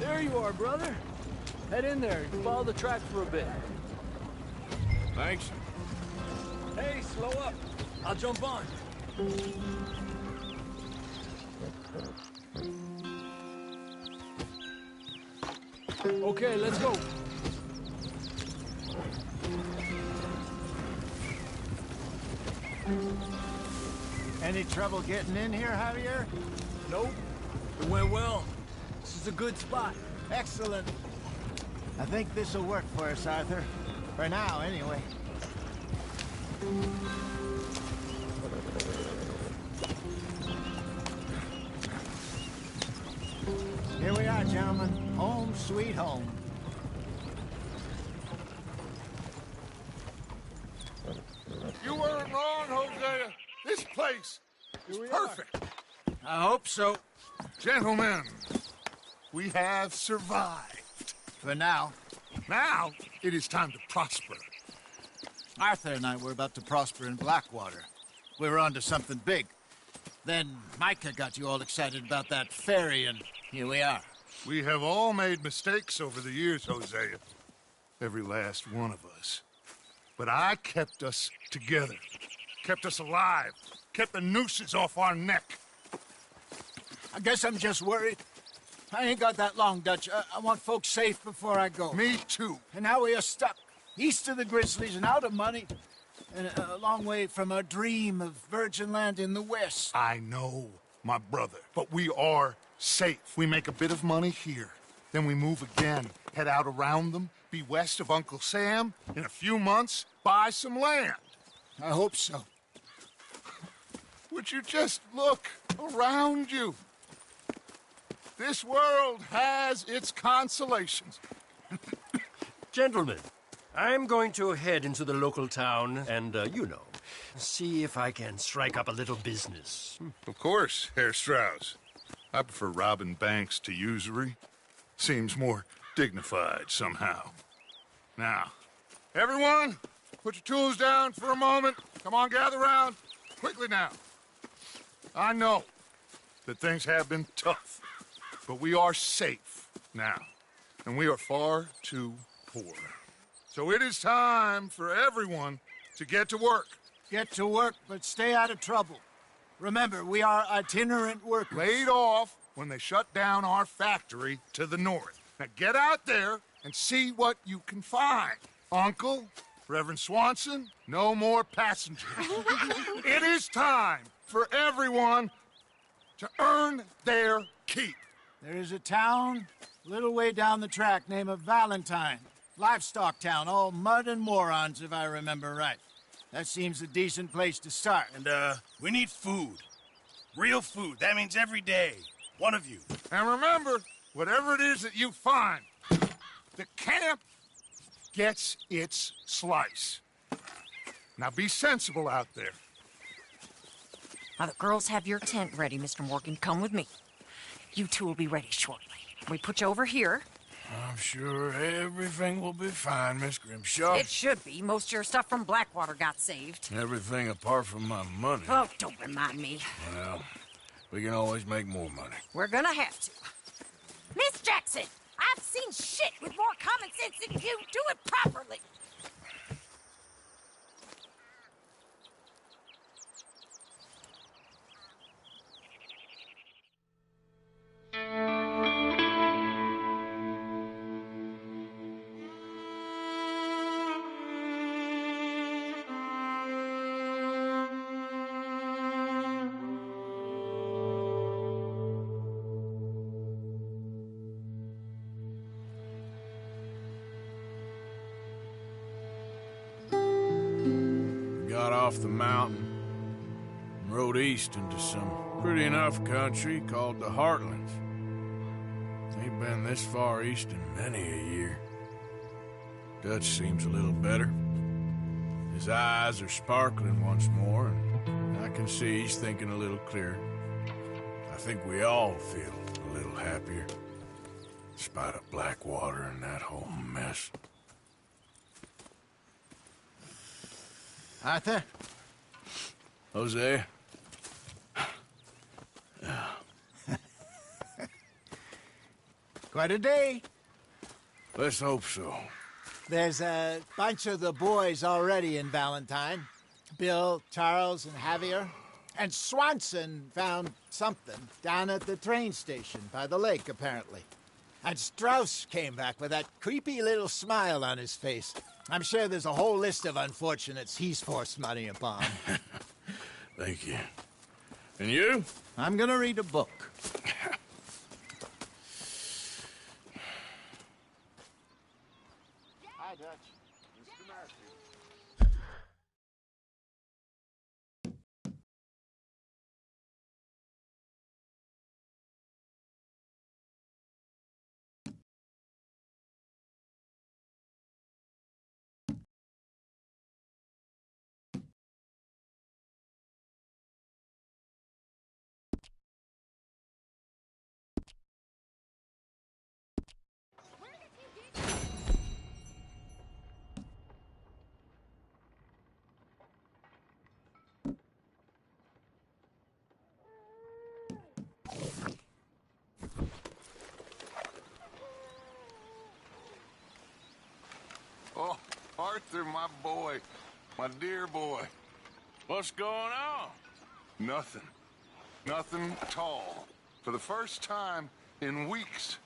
There you are, brother. Head in there and follow the track for a bit. Thanks. Hey, slow up. I'll jump on. Okay, let's go. Any trouble getting in here, Javier? Nope. It went well. This is a good spot. Excellent. I think this'll work for us, Arthur. For now, anyway. Here we are, gentlemen. Home sweet home. You weren't wrong, Hosea. This place is perfect. I hope so. Gentlemen, we have survived. For now. Now, it is time to prosper. Arthur and I were about to prosper in Blackwater. We were onto something big. Then Micah got you all excited about that ferry, and here we are. We have all made mistakes over the years, Hosea. Every last one of us. But I kept us together. Kept us alive. Kept the nooses off our neck. I guess I'm just worried. I ain't got that long, Dutch. I want folks safe before I go. Me too. And now we are stuck. East of the Grizzlies and out of money. And a long way from our dream of virgin land in the west. I know, my brother. But we are safe. We make a bit of money here. Then we move again. Head out around them. Be west of Uncle Sam. In a few months, buy some land. I hope so. Would you just look around you? This world has its consolations. Gentlemen, I'm going to head into the local town and, see if I can strike up a little business. Of course, Herr Strauss. I prefer robbing banks to usury. Seems more dignified somehow. Now, everyone, put your tools down for a moment. Come on, gather round. Quickly now. I know that things have been tough, but we are safe now, and we are far too poor. So it is time for everyone to get to work. Get to work, but stay out of trouble. Remember, we are itinerant workers. Laid off when they shut down our factory to the north. Now get out there and see what you can find. Uncle, Reverend Swanson, no more passengers. It is time for everyone to earn their keep. There is a town a little way down the track named Valentine. Livestock town, all mud and morons, if I remember right. That seems a decent place to start. And, we need food. Real food. That means every day. One of you. And remember, whatever it is that you find, the camp gets its slice. Now be sensible out there. Now, the girls have your tent ready, Mr. Morgan. Come with me. You two will be ready shortly. We put you over here. I'm sure everything will be fine, Miss Grimshaw. It should be. Most of your stuff from Blackwater got saved. Everything apart from my money. Oh, don't remind me. Well, we can always make more money. We're gonna have to. Miss Jackson, I've seen shit with more common sense than you. Do it properly. Got off the mountain and rode east into some pretty enough country called the Heartlands. Ain't been this far east in many a year. Dutch seems a little better. His eyes are sparkling once more, and I can see he's thinking a little clearer. I think we all feel a little happier, in spite of Blackwater and that whole mess. Arthur? Jose? Quite a day. Let's hope so. There's a bunch of the boys already in Valentine. Bill, Charles, and Javier. And Swanson found something down at the train station by the lake, apparently. And Strauss came back with that creepy little smile on his face. I'm sure there's a whole list of unfortunates he's forced money upon. Thank you. And you? I'm gonna read a book. Hi, Dutch. Mr. Murphy. Oh, Arthur, my boy. My dear boy. What's going on? Nothing. Nothing at all. For the first time in weeks.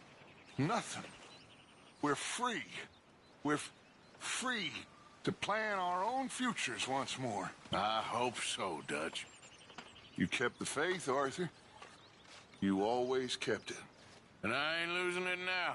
Nothing. We're free. We're free to plan our own futures once more. I hope so, Dutch. You kept the faith, Arthur. You always kept it. And I ain't losing it now.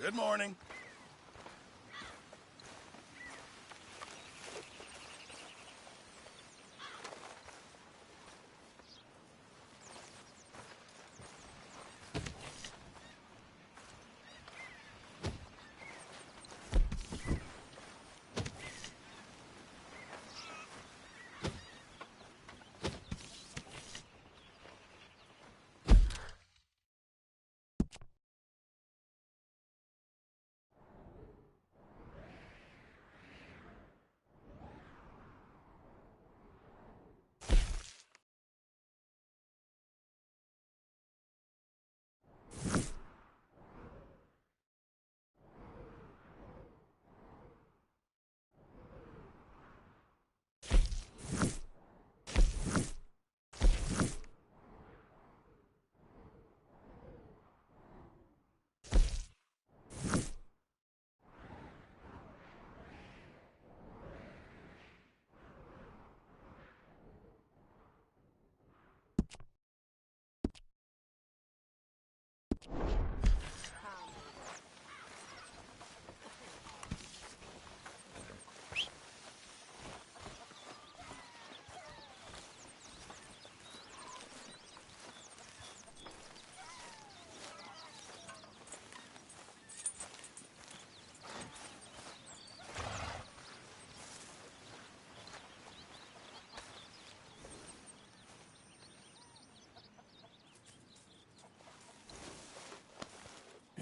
Good morning.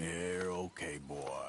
You're okay, boy.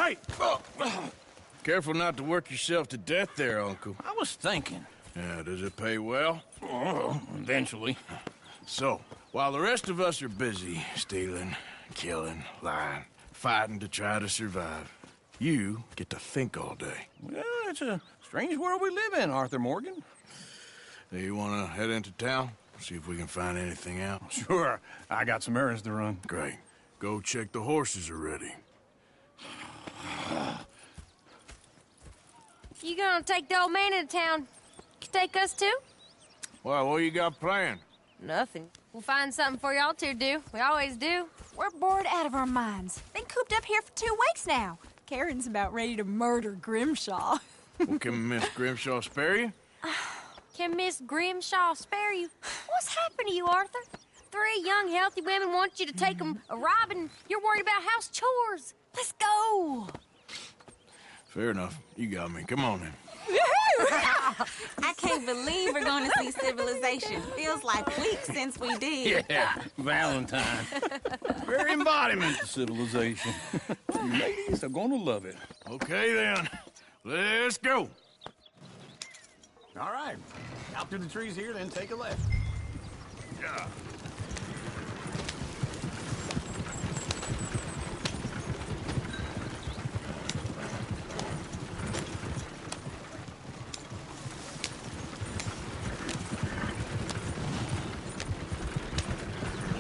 Hey! Oh. Careful not to work yourself to death there, Uncle. I was thinking. Yeah, does it pay well? Oh, eventually. So, while the rest of us are busy stealing, killing, lying, fighting to try to survive, you get to think all day. Well, it's a strange world we live in, Arthur Morgan. Do you want to head into town? See if we can find anything out? Sure. I got some errands to run. Great. Go check the horses are ready. You gonna take the old man into town? You take us too? Well, what you got planned? Nothing. We'll find something for y'all to do. We always do. We're bored out of our minds. Been cooped up here for 2 weeks now. Karen's about ready to murder Grimshaw. Well, can Miss Grimshaw spare you? Can Miss Grimshaw spare you? What's happened to you, Arthur? 3 young, healthy women want you to take them a robbing. You're worried about house chores. Let's go. Fair enough. You got me. Come on then. I can't believe we're going to see civilization. Feels like weeks since we did. Yeah, Valentine. Very embodiment of civilization. You ladies are going to love it. Okay, then. Let's go. All right. Out through the trees here, then take a left. Yeah.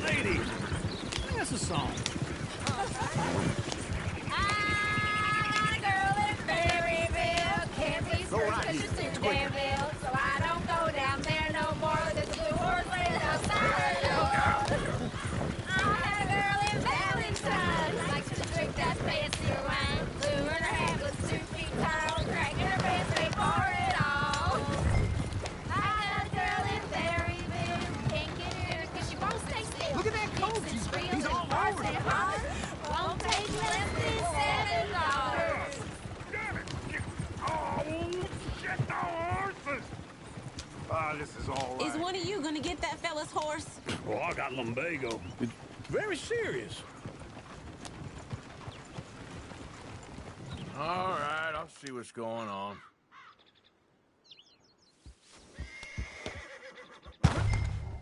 Ladies, sing us a song. Go right here. It's quick. So I don't go down there no more. There's a blue horse waiting outside the door. I had a girl in Valentine. Likes to drink that fancy wine. Blue in her hat was 2 feet tall. Crack in her pants, they pour it all. I had a girl in Berryville. Can't get her 'cause she won't stay still. Look at that coach. He's all over it. Won't take less than $7. This is all right. Is one of you going to get that fella's horse? Oh, I got lumbago. It's very serious. All right, I'll see what's going on.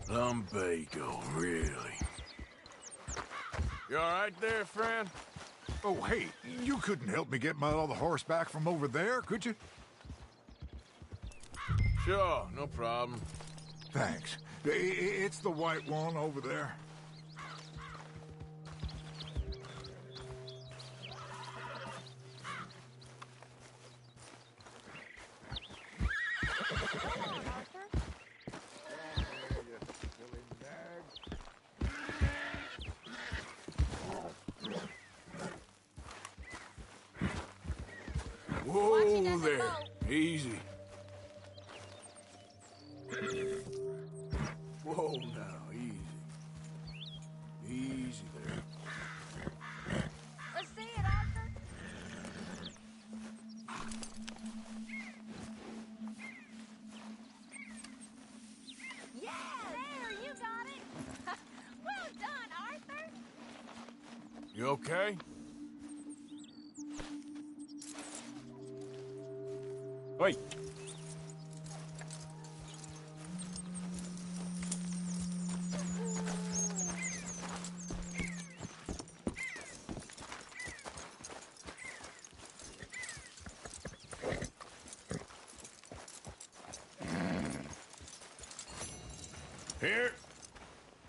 Lumbago, really? You all right there, friend? Oh, hey, you couldn't help me get my other horse back from over there, could you? Sure, no problem. Thanks. It's the white one over there. Whoa there. Easy. Whoa now, easy. Easy there. Let's see it, Arthur. Yeah, there, you got it. Well done, Arthur. You okay? Wait.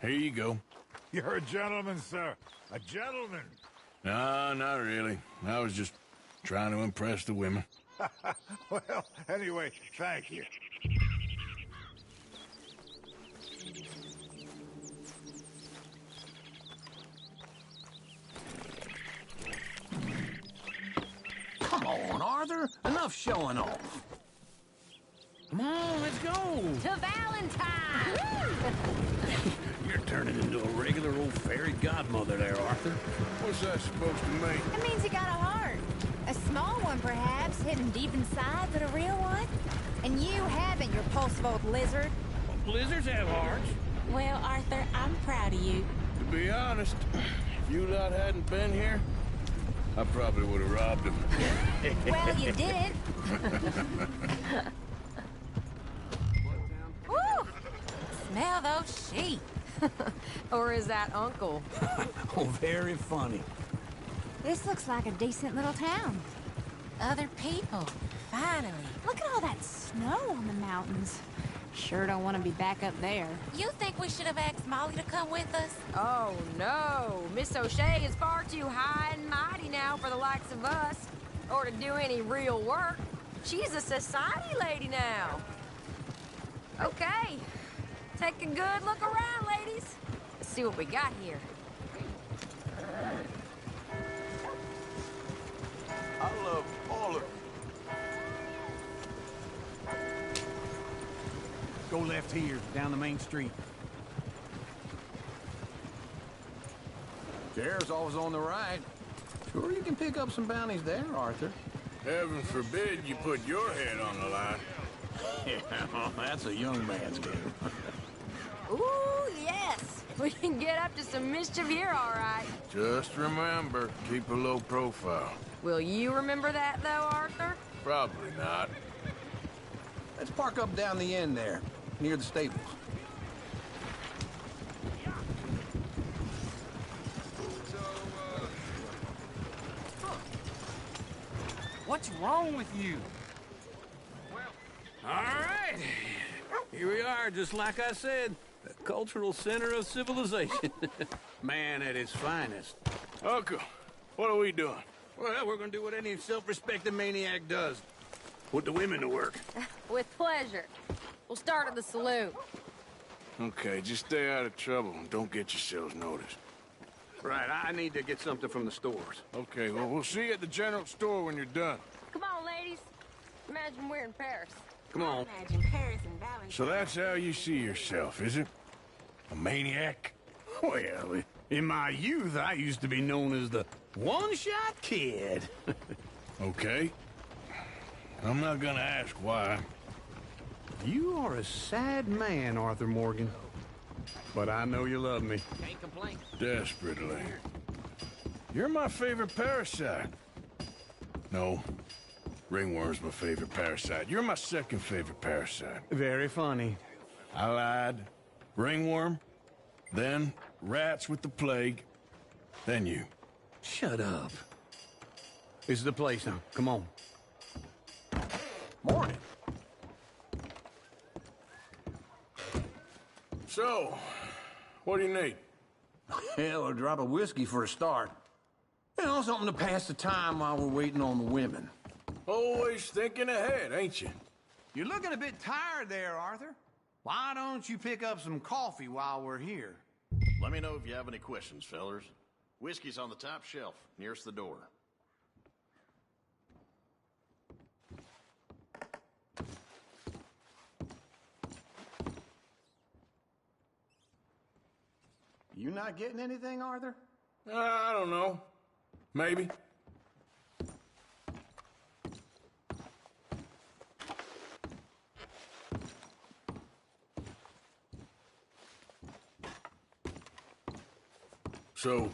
Here you go. You're a gentleman, sir. A gentleman. No, not really. I was just trying to impress the women. Well, anyway, thank you. Come on, Arthur. Enough showing off. Come on, let's go. To Valentine. You're turning into a regular old fairy godmother there, Arthur. What's that supposed to mean? It means you got a heart. A small one, perhaps, hidden deep inside, but a real one. And you haven't, you repulsive old lizard. Well, lizards have hearts. Well, Arthur, I'm proud of you. To be honest, if you lot hadn't been here, I probably would have robbed him. Well, you did. Woo! Smell those sheep. Or is that Uncle? Oh, very funny. This looks like a decent little town. Other people, finally. Look at all that snow on the mountains. Sure don't want to be back up there. You think we should have asked Molly to come with us? Oh, no. Miss O'Shea is far too high and mighty now for the likes of us. Or to do any real work. She's a society lady now. Okay. Take a good look around, ladies. Let's see what we got here. I love all of it. Go left here, down the main street. Sheriff's always on the right. Sure you can pick up some bounties there, Arthur. Heaven forbid you put your head on the line. Yeah, well, that's a young man's game. Ooh, yes. We can get up to some mischief here, all right. Just remember, keep a low profile. Will you remember that, though, Arthur? Probably not. Let's park up down the end there, near the stables. What's wrong with you? All right. Here we are, just like I said. The cultural center of civilization. Man at his finest. Uncle, what are we doing? Well, we're gonna do what any self-respecting maniac does. Put the women to work. With pleasure. We'll start at the saloon. Okay, just stay out of trouble and don't get yourselves noticed. Right, I need to get something from the stores. Okay, well, we'll see you at the general store when you're done. Come on, ladies. Imagine we're in Paris. Come on. Imagine Paris and Valentine. So that's how you see yourself, is it? A maniac? Well, in my youth, I used to be known as the one-shot kid. Okay. I'm not gonna ask why. You are a sad man, Arthur Morgan. But I know you love me. Can't complain. Desperately. You're my favorite parasite. No. Ringworm's my favorite parasite. You're my second favorite parasite. Very funny. I lied. Ringworm. Then rats with the plague. Then you. Shut up. This is the place now. Come on. Morning. So, what do you need? Hell, a drop of whiskey for a start. You know, something to pass the time while we're waiting on the women. Always thinking ahead, ain't you? You're looking a bit tired there, Arthur. Why don't you pick up some coffee while we're here? Let me know if you have any questions, fellers. Whiskey's on the top shelf, nearest the door. You not getting anything, Arthur? I don't know. Maybe. So,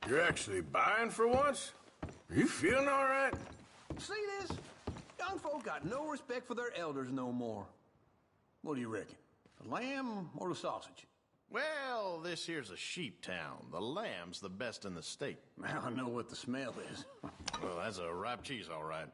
you're actually buying for once? Are you feeling all right? See this? Young folk got no respect for their elders no more. What do you reckon? The lamb or the sausage? Well, this here's a sheep town. The lamb's the best in the state. I don't know what the smell is. Well, that's a ripe cheese, all right.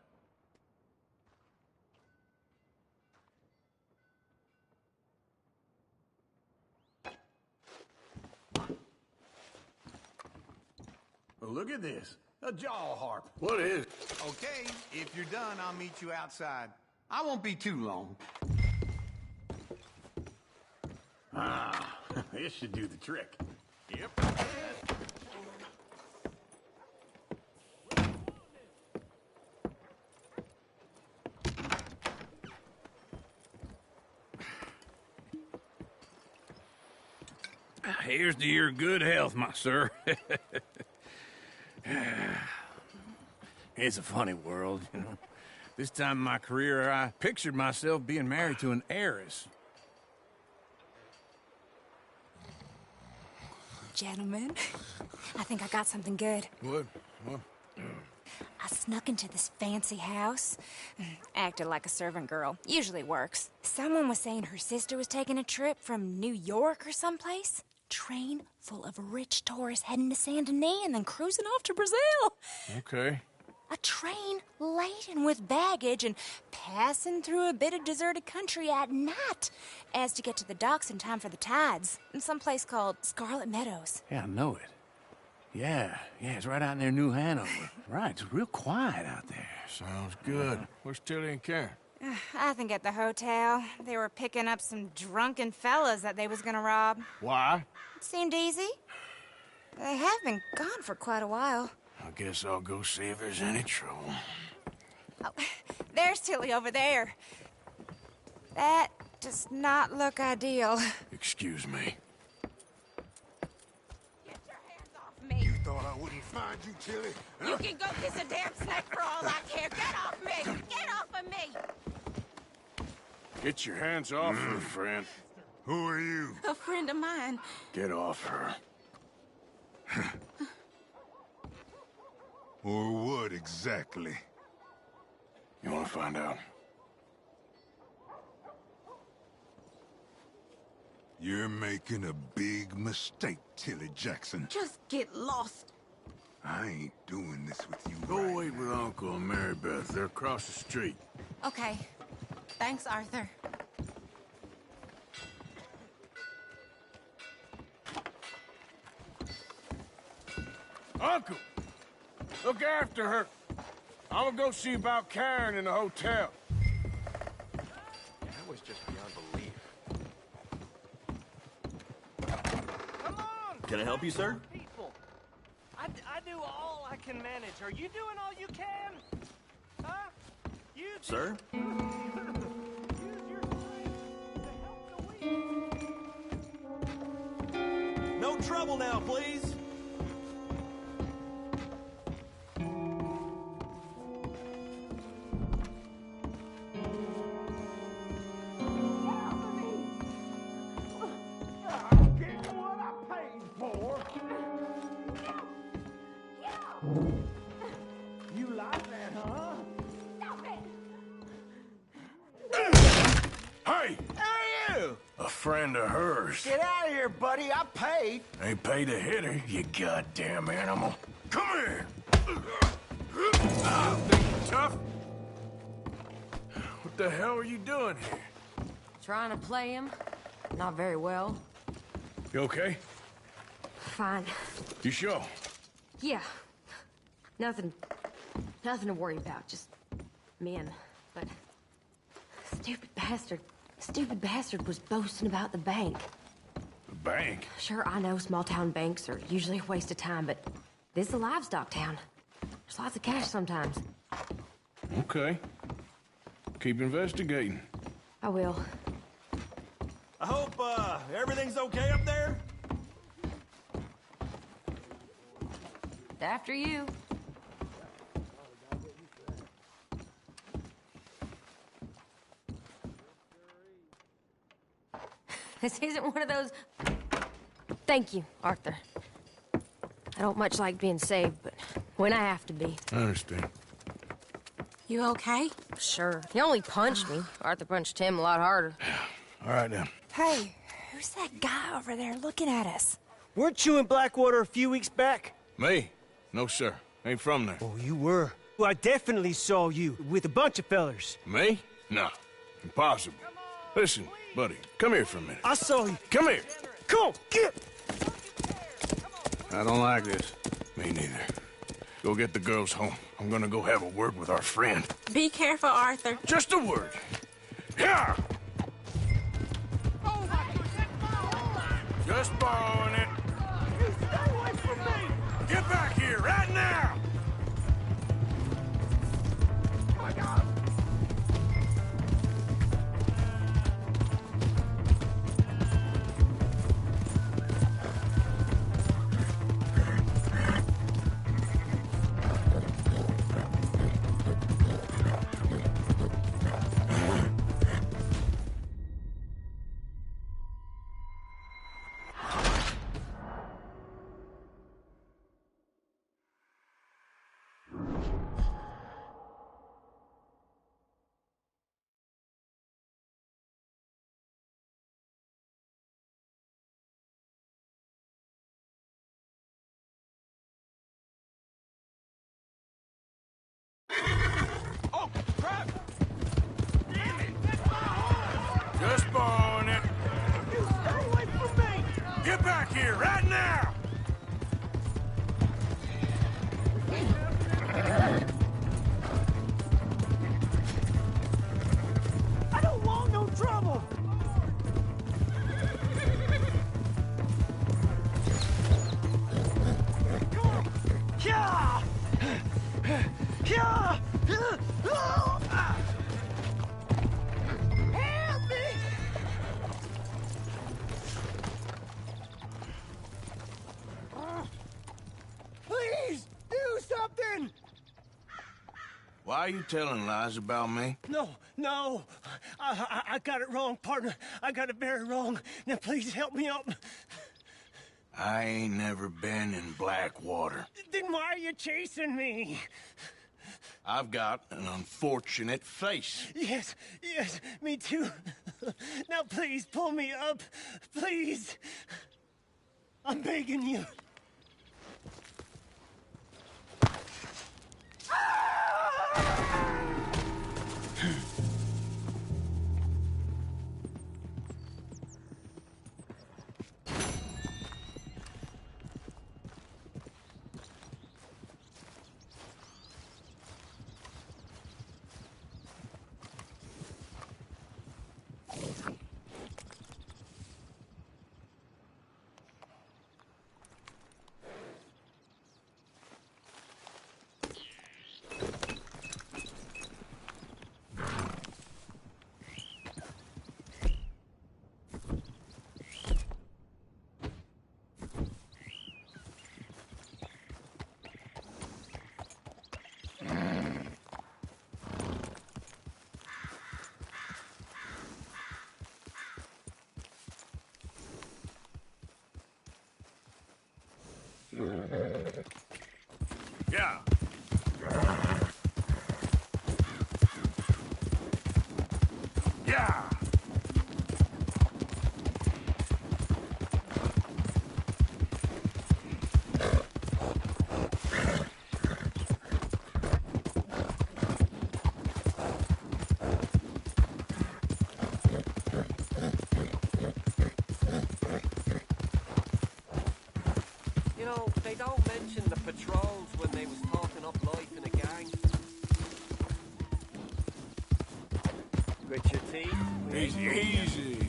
Well, look at this. A jaw harp. What is? Okay, if you're done, I'll meet you outside. I won't be too long. Ah, this should do the trick. Yep. Here's to your good health, my sir. It's a funny world, you know. This time in my career, I pictured myself being married to an heiress. Gentlemen, I think I got something good. What? What? snuck into this fancy house. Acted like a servant girl. Usually works. Someone was saying her sister was taking a trip from New York or someplace. Train full of rich tourists heading to Saint Denis and then cruising off to Brazil. Okay. A train laden with baggage and passing through a bit of deserted country at night as to get to the docks in time for the tides in some place called Scarlet Meadows. Yeah, I know it. Yeah, it's right out near New Hanover. Right, it's real quiet out there. Sounds good. Where's Tilly and Karen? I think at the hotel. They were picking up some drunken fellas that they was gonna rob. Why? It seemed easy. They have been gone for quite a while. I guess I'll go see if there's any trouble. Oh, there's Tilly over there. That does not look ideal. Excuse me. Get your hands off me. You thought I wouldn't find you, Tilly? You can go kiss a damn snake for all I care. Get off me! Get off of me! Get your hands off her, friend. Who are you? A friend of mine. Get off her. Or what exactly? You want to find out? You're making a big mistake, Tilly Jackson. Just get lost. I ain't doing this with you. Go wait with Uncle and Mary Beth. They're across the street. Okay. Thanks, Arthur. Uncle! Look after her. I'm gonna go see about Karen in the hotel. That was just beyond belief. Come on! Can I help you, sir? People. I do all I can manage. Are you doing all you can? Huh? You Sir? use your strength to help the weak. No trouble now, please. You like that, huh? Stop it! Hey! Who are you? A friend of hers. Get out of here, buddy. I paid. Ain't paid to hit her, you goddamn animal. Come here! Think you tough? What the hell are you doing here? Trying to play him. Not very well. You okay? Fine. You sure? Yeah. Nothing to worry about. Just men. But stupid bastard was boasting about the bank. The bank? Sure, I know small town banks are usually a waste of time, but this is a livestock town. There's lots of cash sometimes. Okay. Keep investigating. I will. I hope, everything's okay up there? After you. This isn't one of those... Thank you, Arthur. I don't much like being saved, but when I have to be. I understand. You okay? Sure. He only punched me. Arthur punched him a lot harder. All right, then. Hey, who's that guy over there looking at us? Weren't you in Blackwater a few weeks back? Me? No, sir. Ain't from there. Oh, you were. Well, I definitely saw you with a bunch of fellers. Me? No. Impossible. Listen, buddy, come here for a minute. I saw you. Come here. Come on, get! I don't like this. Me neither. Go get the girls home. I'm gonna go have a word with our friend. Be careful, Arthur. Just a word. Yeah! Just borrowing it. You stay away from me! Get back here right now! Oh my God! here, right now! I don't want no trouble! Yeah! Yeah! Help me! Please, do something! Why are you telling lies about me? No. I got it wrong, partner. I got it very wrong. Now, please help me up. I ain't never been in Blackwater. Then why are you chasing me? I've got an unfortunate face. Yes, me too. Now, please, pull me up. Please. I'm begging you. Yeah. Yeah. You know, they don't mention the patrols when they was talking up life in a gang. Grit your teeth. Easy.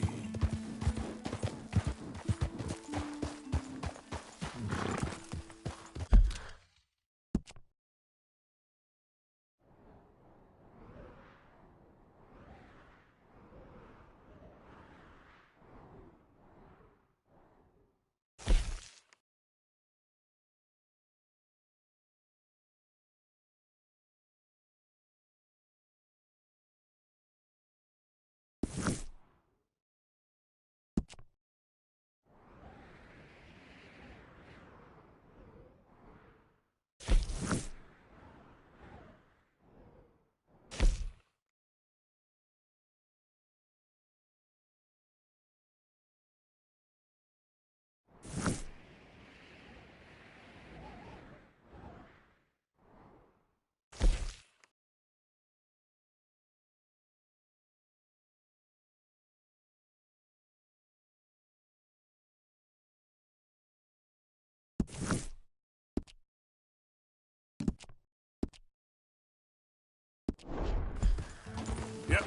Yep.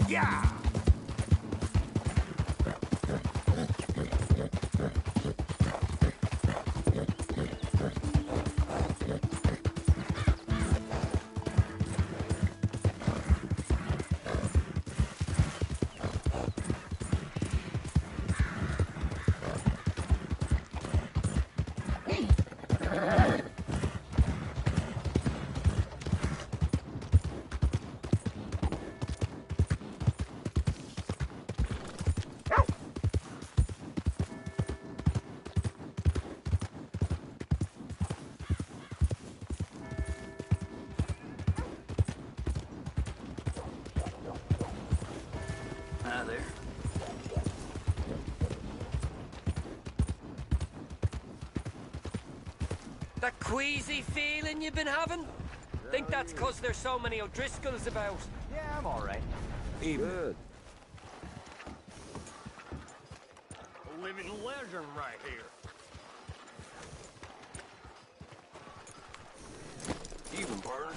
Yeah. Hi there. That queasy feeling you've been having? Think that's 'cause there's so many O'Driscolls about. Yeah, I'm all right. Good. living legend right here. Even burn.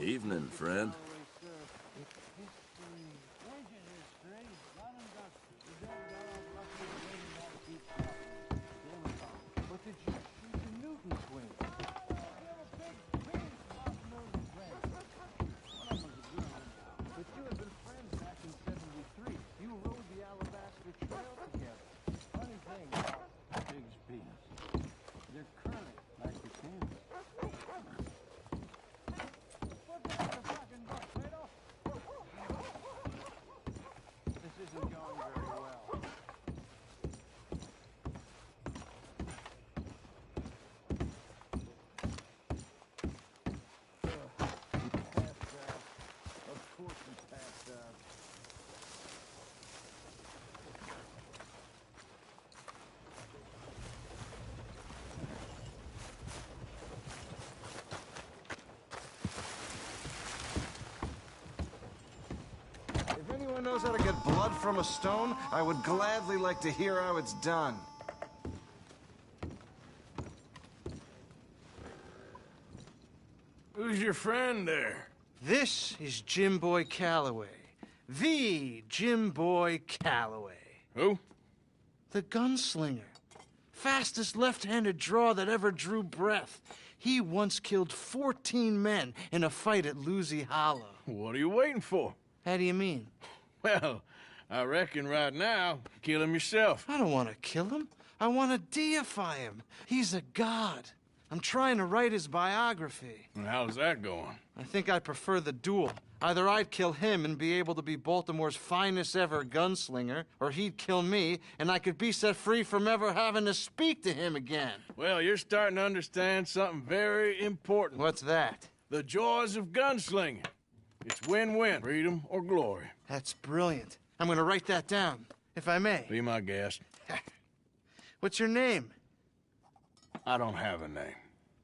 Evening, friend. If anyone knows how to get blood from a stone, I would gladly like to hear how it's done. Who's your friend there? This is Jim Boy Calloway. The Jim Boy Calloway. Who? The gunslinger. Fastest left-handed draw that ever drew breath. He once killed 14 men in a fight at Lucy Hollow. What are you waiting for? How do you mean? Well, I reckon right now, kill him yourself. I don't want to kill him. I want to deify him. He's a god. I'm trying to write his biography. And how's that going? I think I prefer the duel. Either I'd kill him and be able to be Baltimore's finest ever gunslinger, or he'd kill me and I could be set free from ever having to speak to him again. Well, you're starting to understand something very important. What's that? The joys of gunslinging. It's win-win, freedom or glory. That's brilliant. I'm going to write that down, if I may. Be my guest. What's your name? I don't have a name.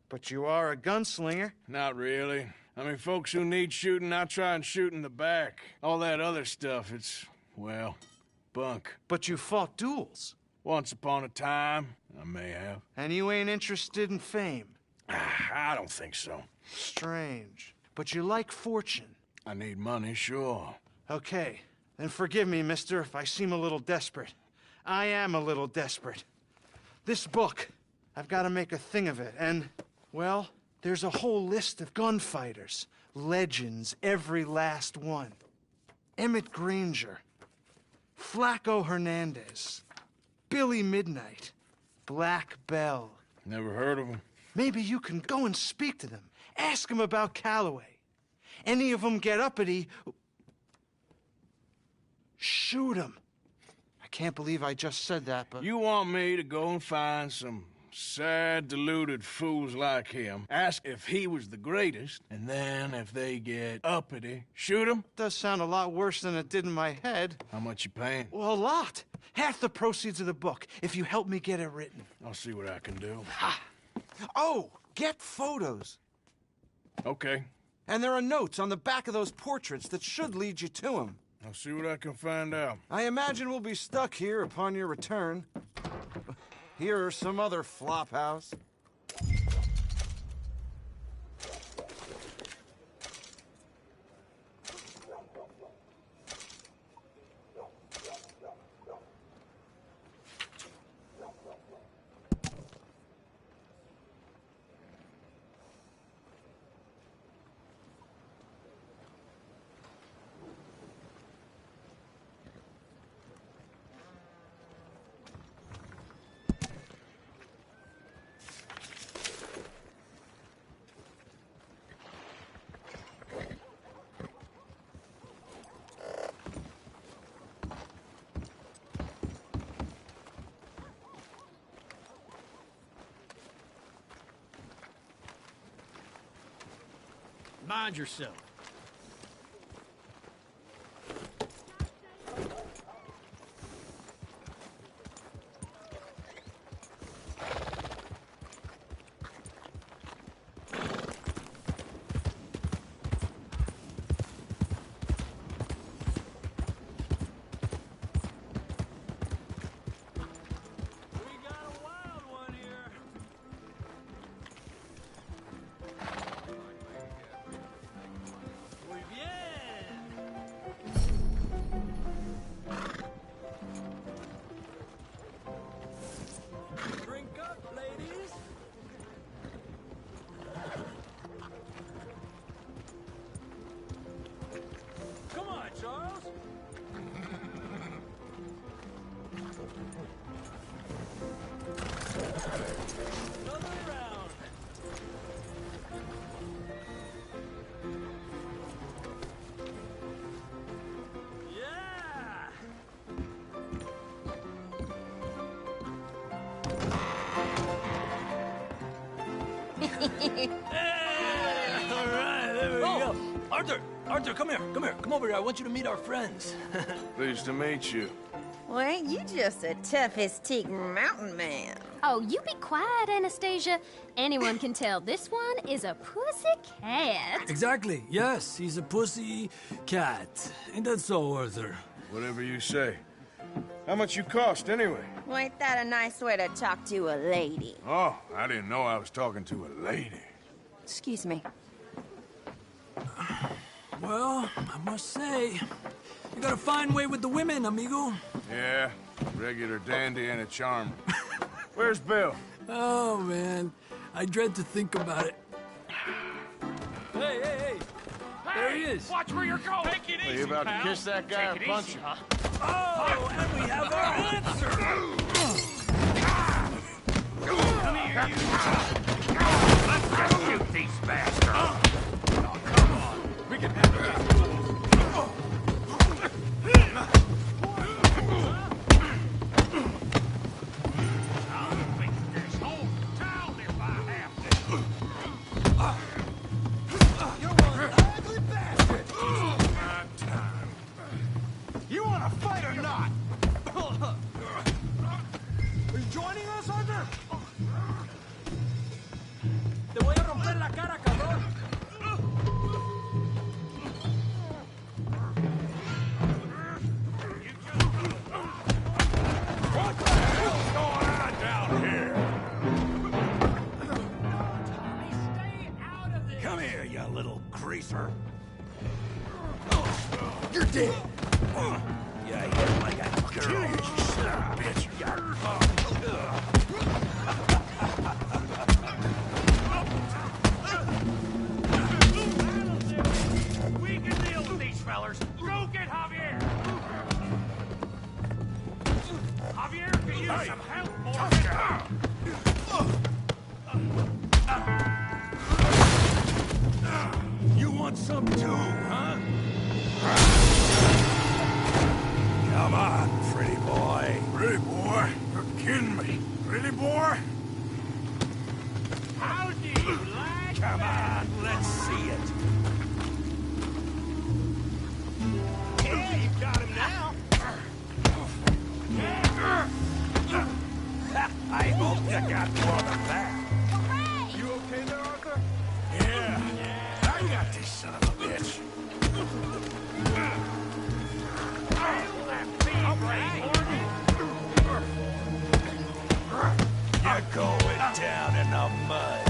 But you are a gunslinger. Not really. I mean, folks who need shooting, I try and shoot in the back. All that other stuff, it's, well, bunk. But you fought duels. Once upon a time, I may have. And you ain't interested in fame? I don't think so. Strange. But you like fortune. I need money, sure. Okay. Then forgive me, mister, if I seem a little desperate. I am a little desperate. This book, I've got to make a thing of it, and, well, there's a whole list of gunfighters. Legends, every last one. Emmett Granger, Flaco Hernandez, Billy Midnight, Black Bell. Never heard of them. Maybe you can go and speak to them. Ask them about Calloway. Any of them get uppity, shoot them. I can't believe I just said that, but... You want me to go and find some sad, deluded fools like him, ask if he was the greatest, and then if they get uppity, shoot him? Does sound a lot worse than it did in my head. How much you paying? Well, a lot. Half the proceeds of the book, if you help me get it written. I'll see what I can do. Ha! Oh, get photos. Okay. And there are notes on the back of those portraits that should lead you to him. I'll see what I can find out. I imagine we'll be stuck here upon your return. Here or some other flophouse. Mind yourself. All right, there we go. Arthur, come here. Come over here. I want you to meet our friends. Pleased to meet you. Well, ain't you just a toughest-teak mountain man? Oh, you be quiet, Anastasia. Anyone can tell this one is a pussy cat. Exactly. Yes, he's a pussy cat. Ain't that so, Arthur? Whatever you say. How much you cost, anyway? Well, ain't that a nice way to talk to a lady? Oh, I didn't know I was talking to a lady. Excuse me. Well, I must say, you got a fine way with the women, amigo. Yeah, regular dandy and a charmer. Where's Bill? Oh, man. I dread to think about it. Hey! There he is. Watch where you're going. Take it easy, Are you about pal. to kiss that guy or punch him? Huh? Oh, and we have our answer. Come here, you. Let's just shoot these bastards. Oh, come on. We can handle this. I'll fix this whole town if I have to. You're one ugly bastard! Not time. You want to fight or not? Are you joining us, Arthur? Te voy a romper la cara, cabrón. What the hell's going on down here? Come here, you little greaser. You're dead. Yeah, hit like a girl. You son of a bitch. We can deal with these fellers. Go get Javier. Javier can use some help, You want some too, huh? Come on, pretty boy. Pretty boy? You're kidding me. Pretty boy? How do you like Come on, let's see it. Yeah, you've got him now. I hope you got more than that. You okay there, Arthur? Yeah, I got this son of a bitch. You're going down in the mud.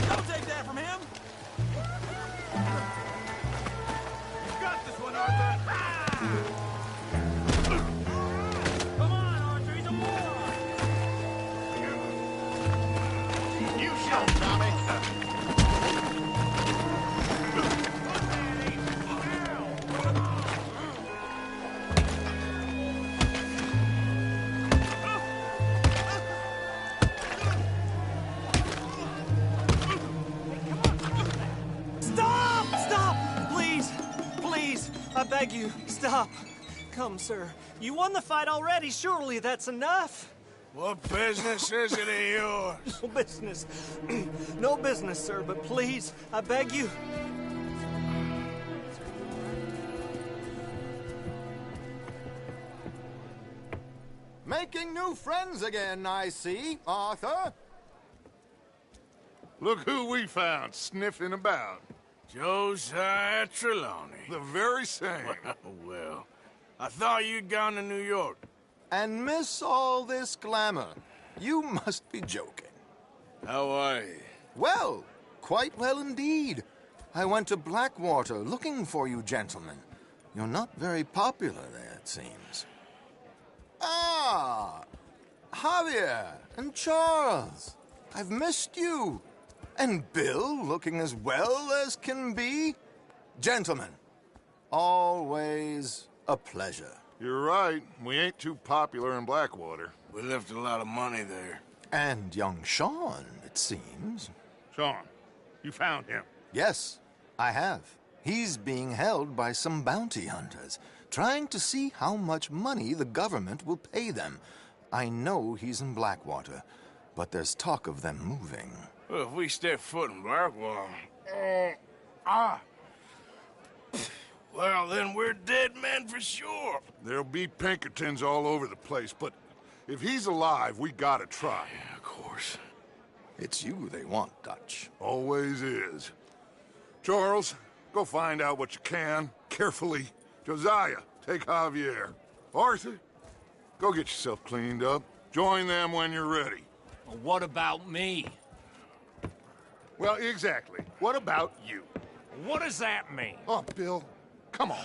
Don't take that from him! You got this one, Arthur! Come on, Arthur, he's a moron. You show, Tommy. Stop! Please, I beg you, stop. Come, sir. You won the fight already. Surely that's enough. What business is it of yours? No business. No business, sir, but please, I beg you. Making new friends again, I see, Arthur. Look who we found sniffing about. Josiah Trelawney. The very same. Well, I thought you'd gone to New York. And miss all this glamour. You must be joking. How are you? Well, quite well indeed. I went to Blackwater looking for you gentlemen. You're not very popular there, it seems. Ah! Javier and Charles. I've missed you. And Bill looking as well as can be. Gentlemen, always a pleasure. You're right. We ain't too popular in Blackwater. We left a lot of money there. And young Sean, it seems. Sean, you found him. Yes, I have. He's being held by some bounty hunters, trying to see how much money the government will pay them. I know he's in Blackwater. but there's talk of them moving. Well, if we step foot in Blackwell... Well, then we're dead men for sure. There'll be Pinkertons all over the place, but if he's alive, we gotta try. Yeah, of course. It's you they want, Dutch. Always is. Charles, go find out what you can, carefully. Josiah, take Javier. Arthur, go get yourself cleaned up. Join them when you're ready. Well, what about me? Well, exactly. What about you? What does that mean? Oh, Bill, come on.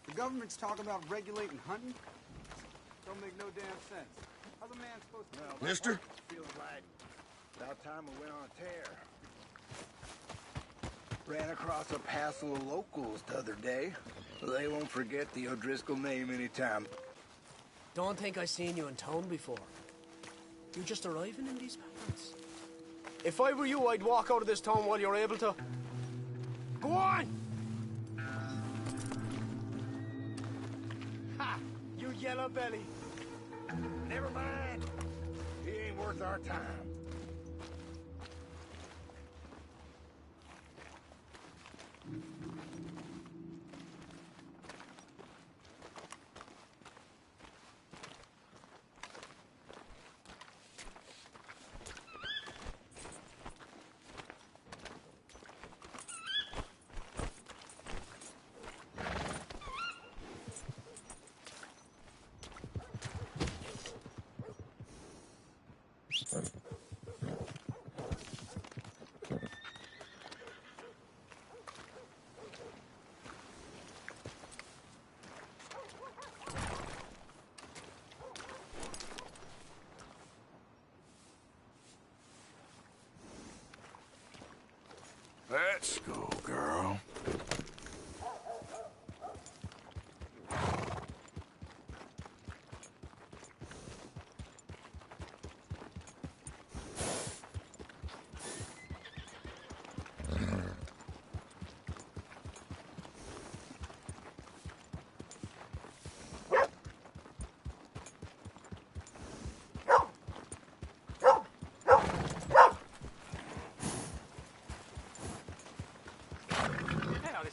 The government's talking about regulating hunting? Don't make no damn sense. How's a man supposed to... Well, Mister? Feels like about time we went on a tear. Ran across a passel of locals the other day. They won't forget the O'Driscoll name anytime. Don't think I seen you in town before. You're just arriving in these parts. If I were you, I'd walk out of this town while you're able to. Go on! Ha! You yellow belly. Never mind. He ain't worth our time. Let's go, girl.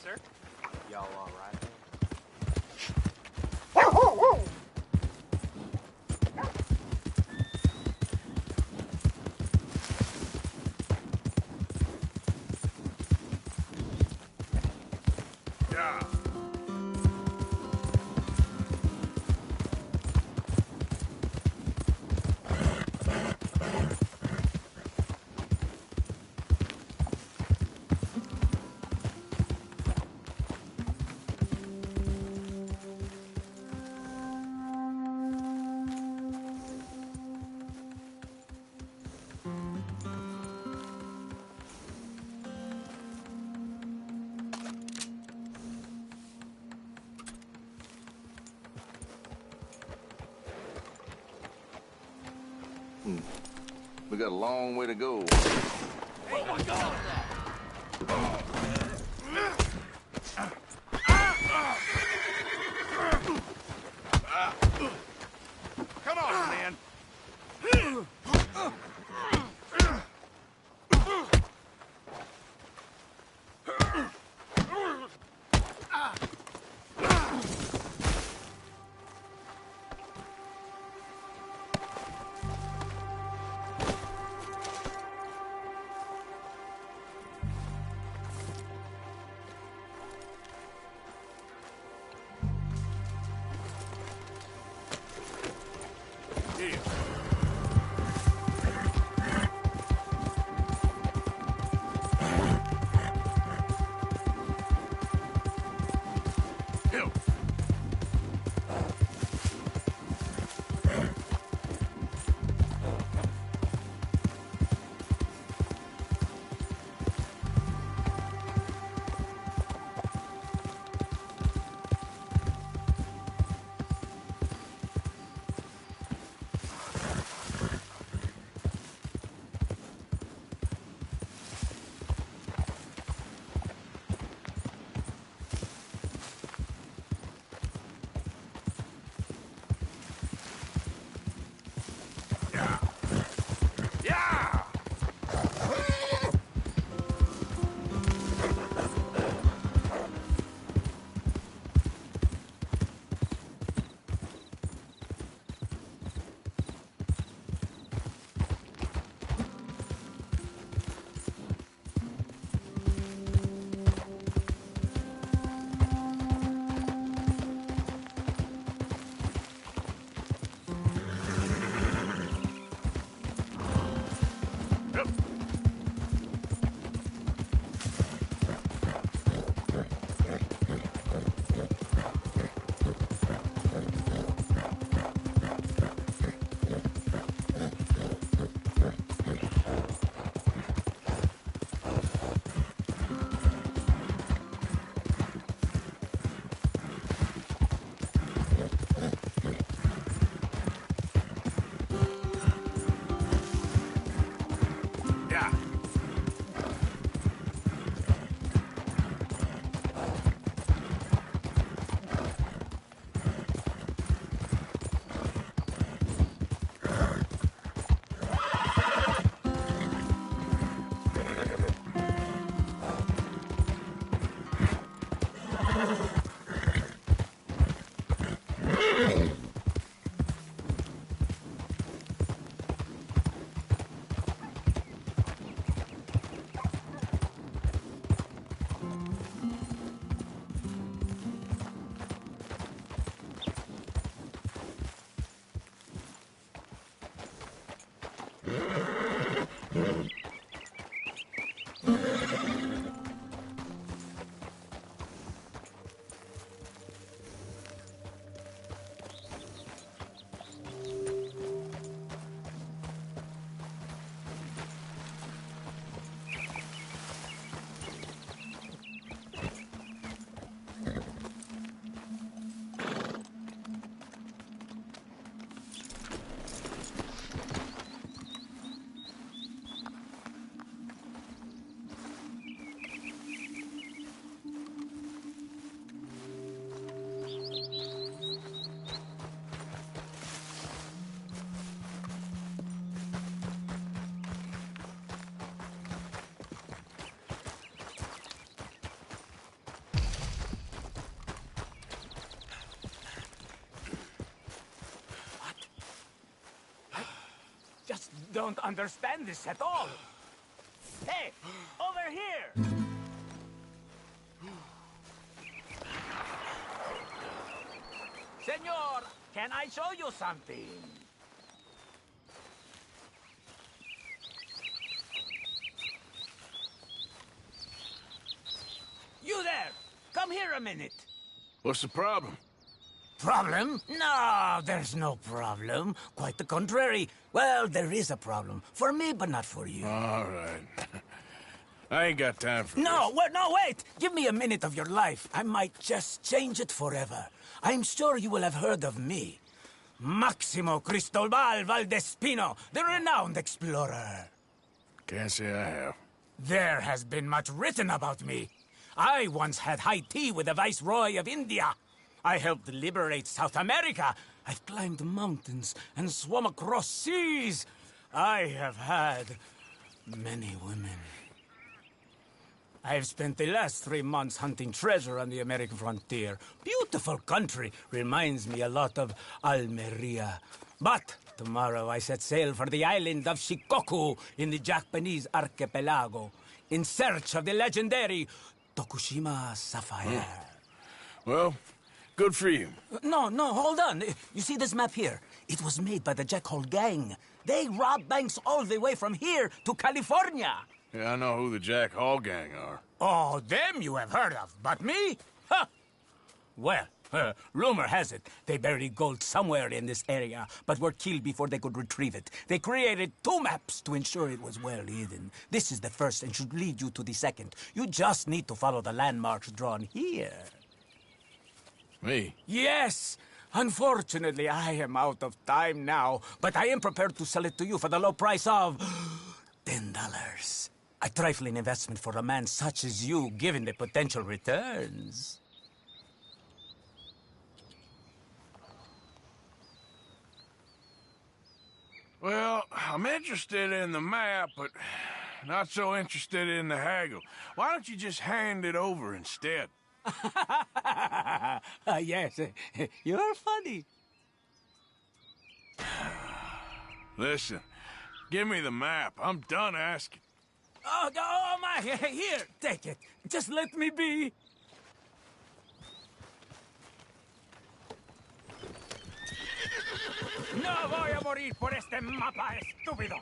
Sir? Y'all all right? Yeah. We got a long way to go. Hey, what was that? Here. Just don't understand this at all. Hey, over here! Senor, can I show you something? You there! Come here a minute. What's the problem? Problem? No, there's no problem. Quite the contrary. Well, there is a problem. For me, but not for you. All right. I ain't got time for No, wait! Give me a minute of your life. I might just change it forever. I'm sure you will have heard of me. Maximo Cristobal Valdespino, the renowned explorer. Can't say I have. There has been much written about me. I once had high tea with the Viceroy of India. I helped liberate South America. I've climbed mountains and swum across seas. I have had many women. I've spent the last 3 months hunting treasure on the American frontier. Beautiful country. Reminds me a lot of Almeria. But tomorrow I set sail for the island of Shikoku in the Japanese archipelago in search of the legendary Tokushima sapphire. Well, good for you. No, hold on. You see this map here? It was made by the Jackal gang. They rob banks all the way from here to California. Yeah, I know who the Jack Hall gang are. Oh, them you have heard of, but me? Huh. Well, rumor has it they buried gold somewhere in this area, but were killed before they could retrieve it. They created 2 maps to ensure it was well hidden. This is the first and should lead you to the second. You just need to follow the landmarks drawn here. Me? Yes! Unfortunately, I am out of time now, but I am prepared to sell it to you for the low price of $10. A trifling investment for a man such as you, given the potential returns. Well, I'm interested in the map, but not so interested in the haggle. Why don't you just hand it over instead? Yes, you're funny. Listen, give me the map. I'm done asking. Oh, my, here, take it. Just let me be. No voy a morir por este mapa, estúpido.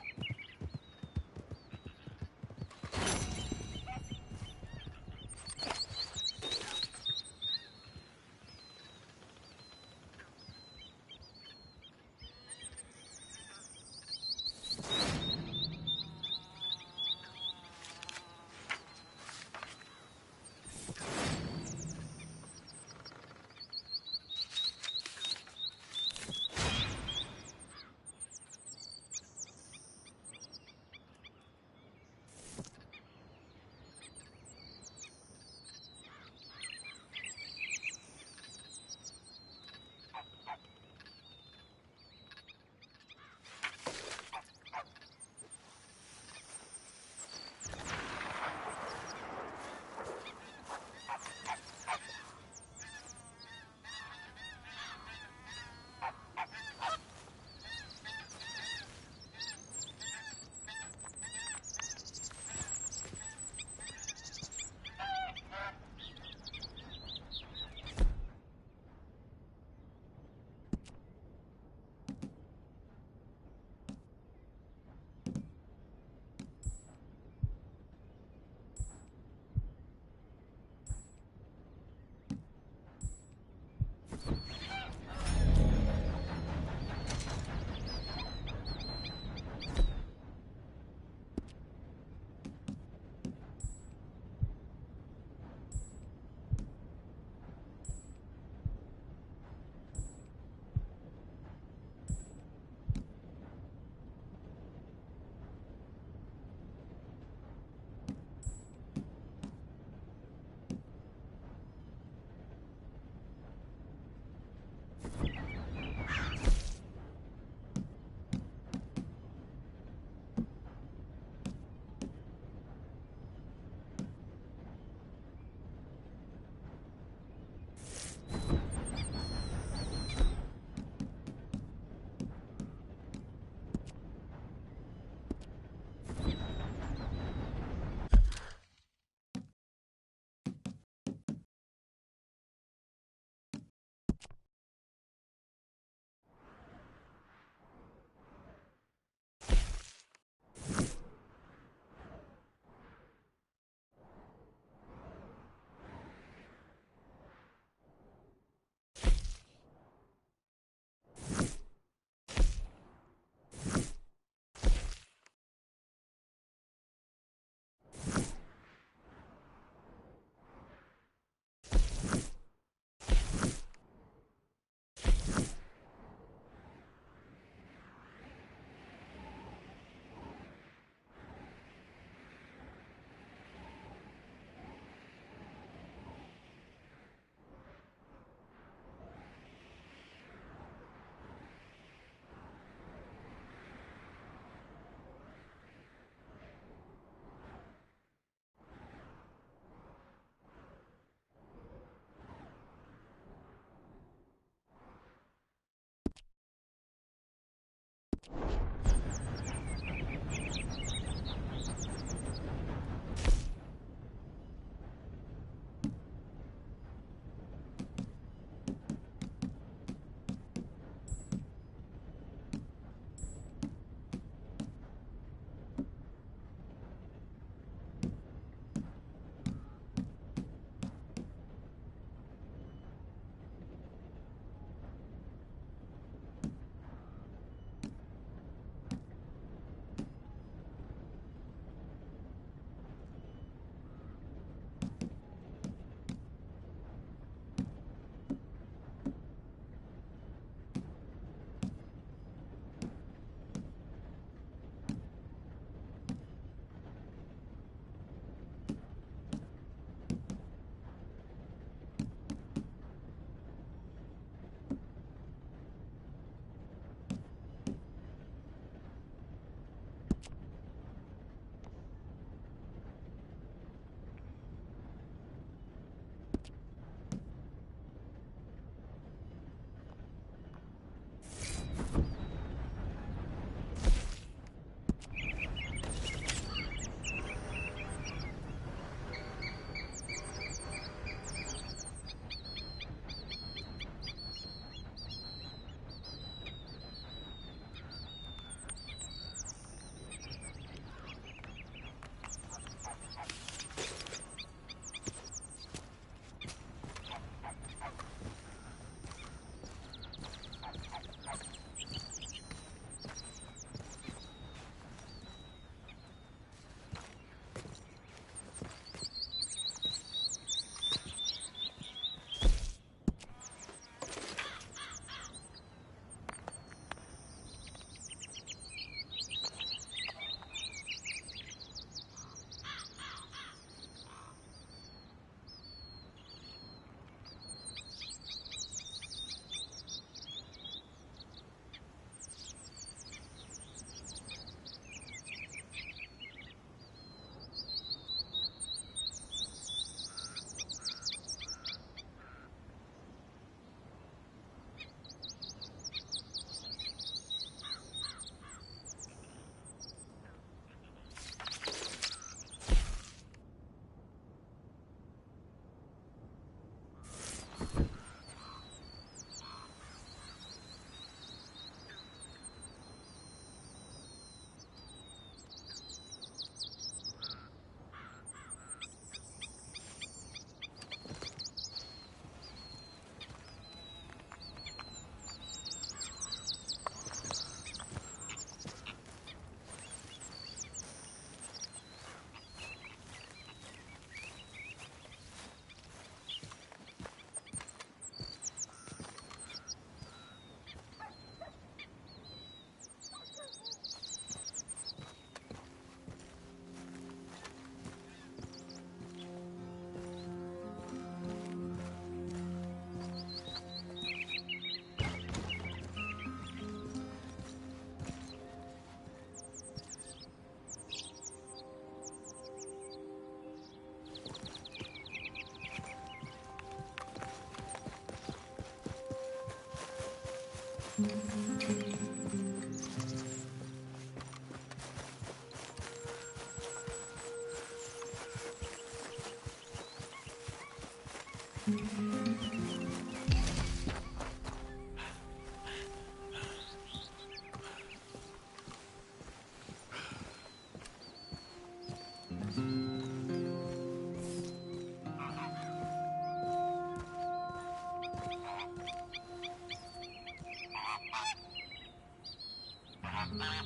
Come on!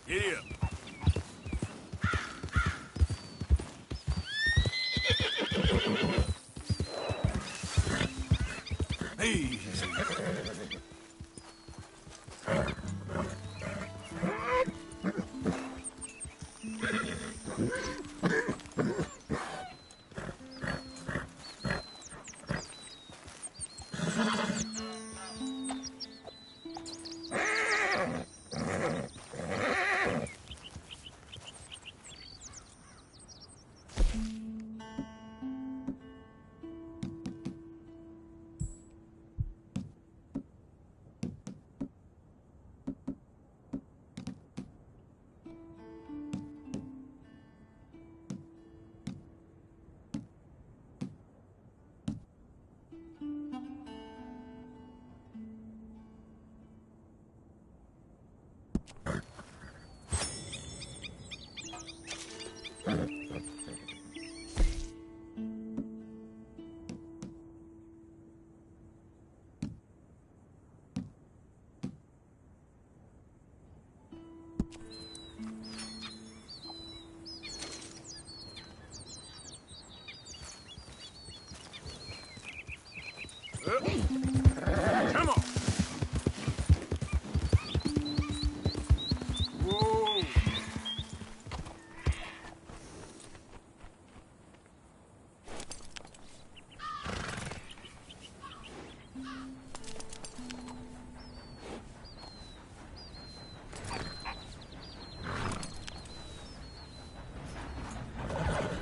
Giddy up. Easy. Come on. Whoa.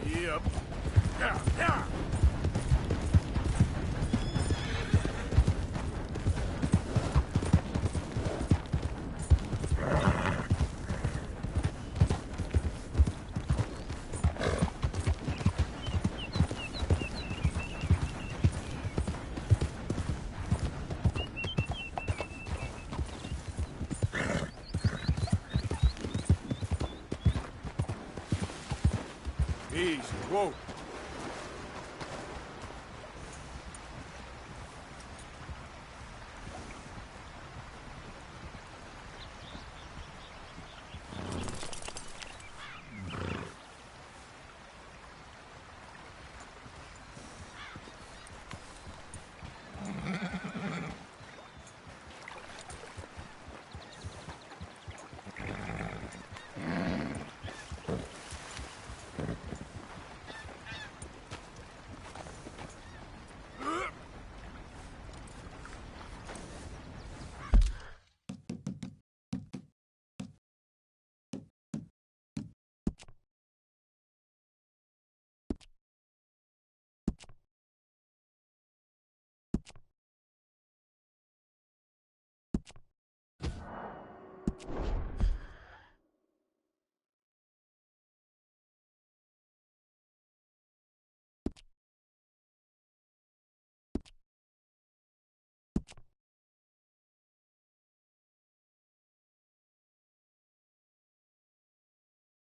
Yep. Yeah, yeah. Easy, whoa.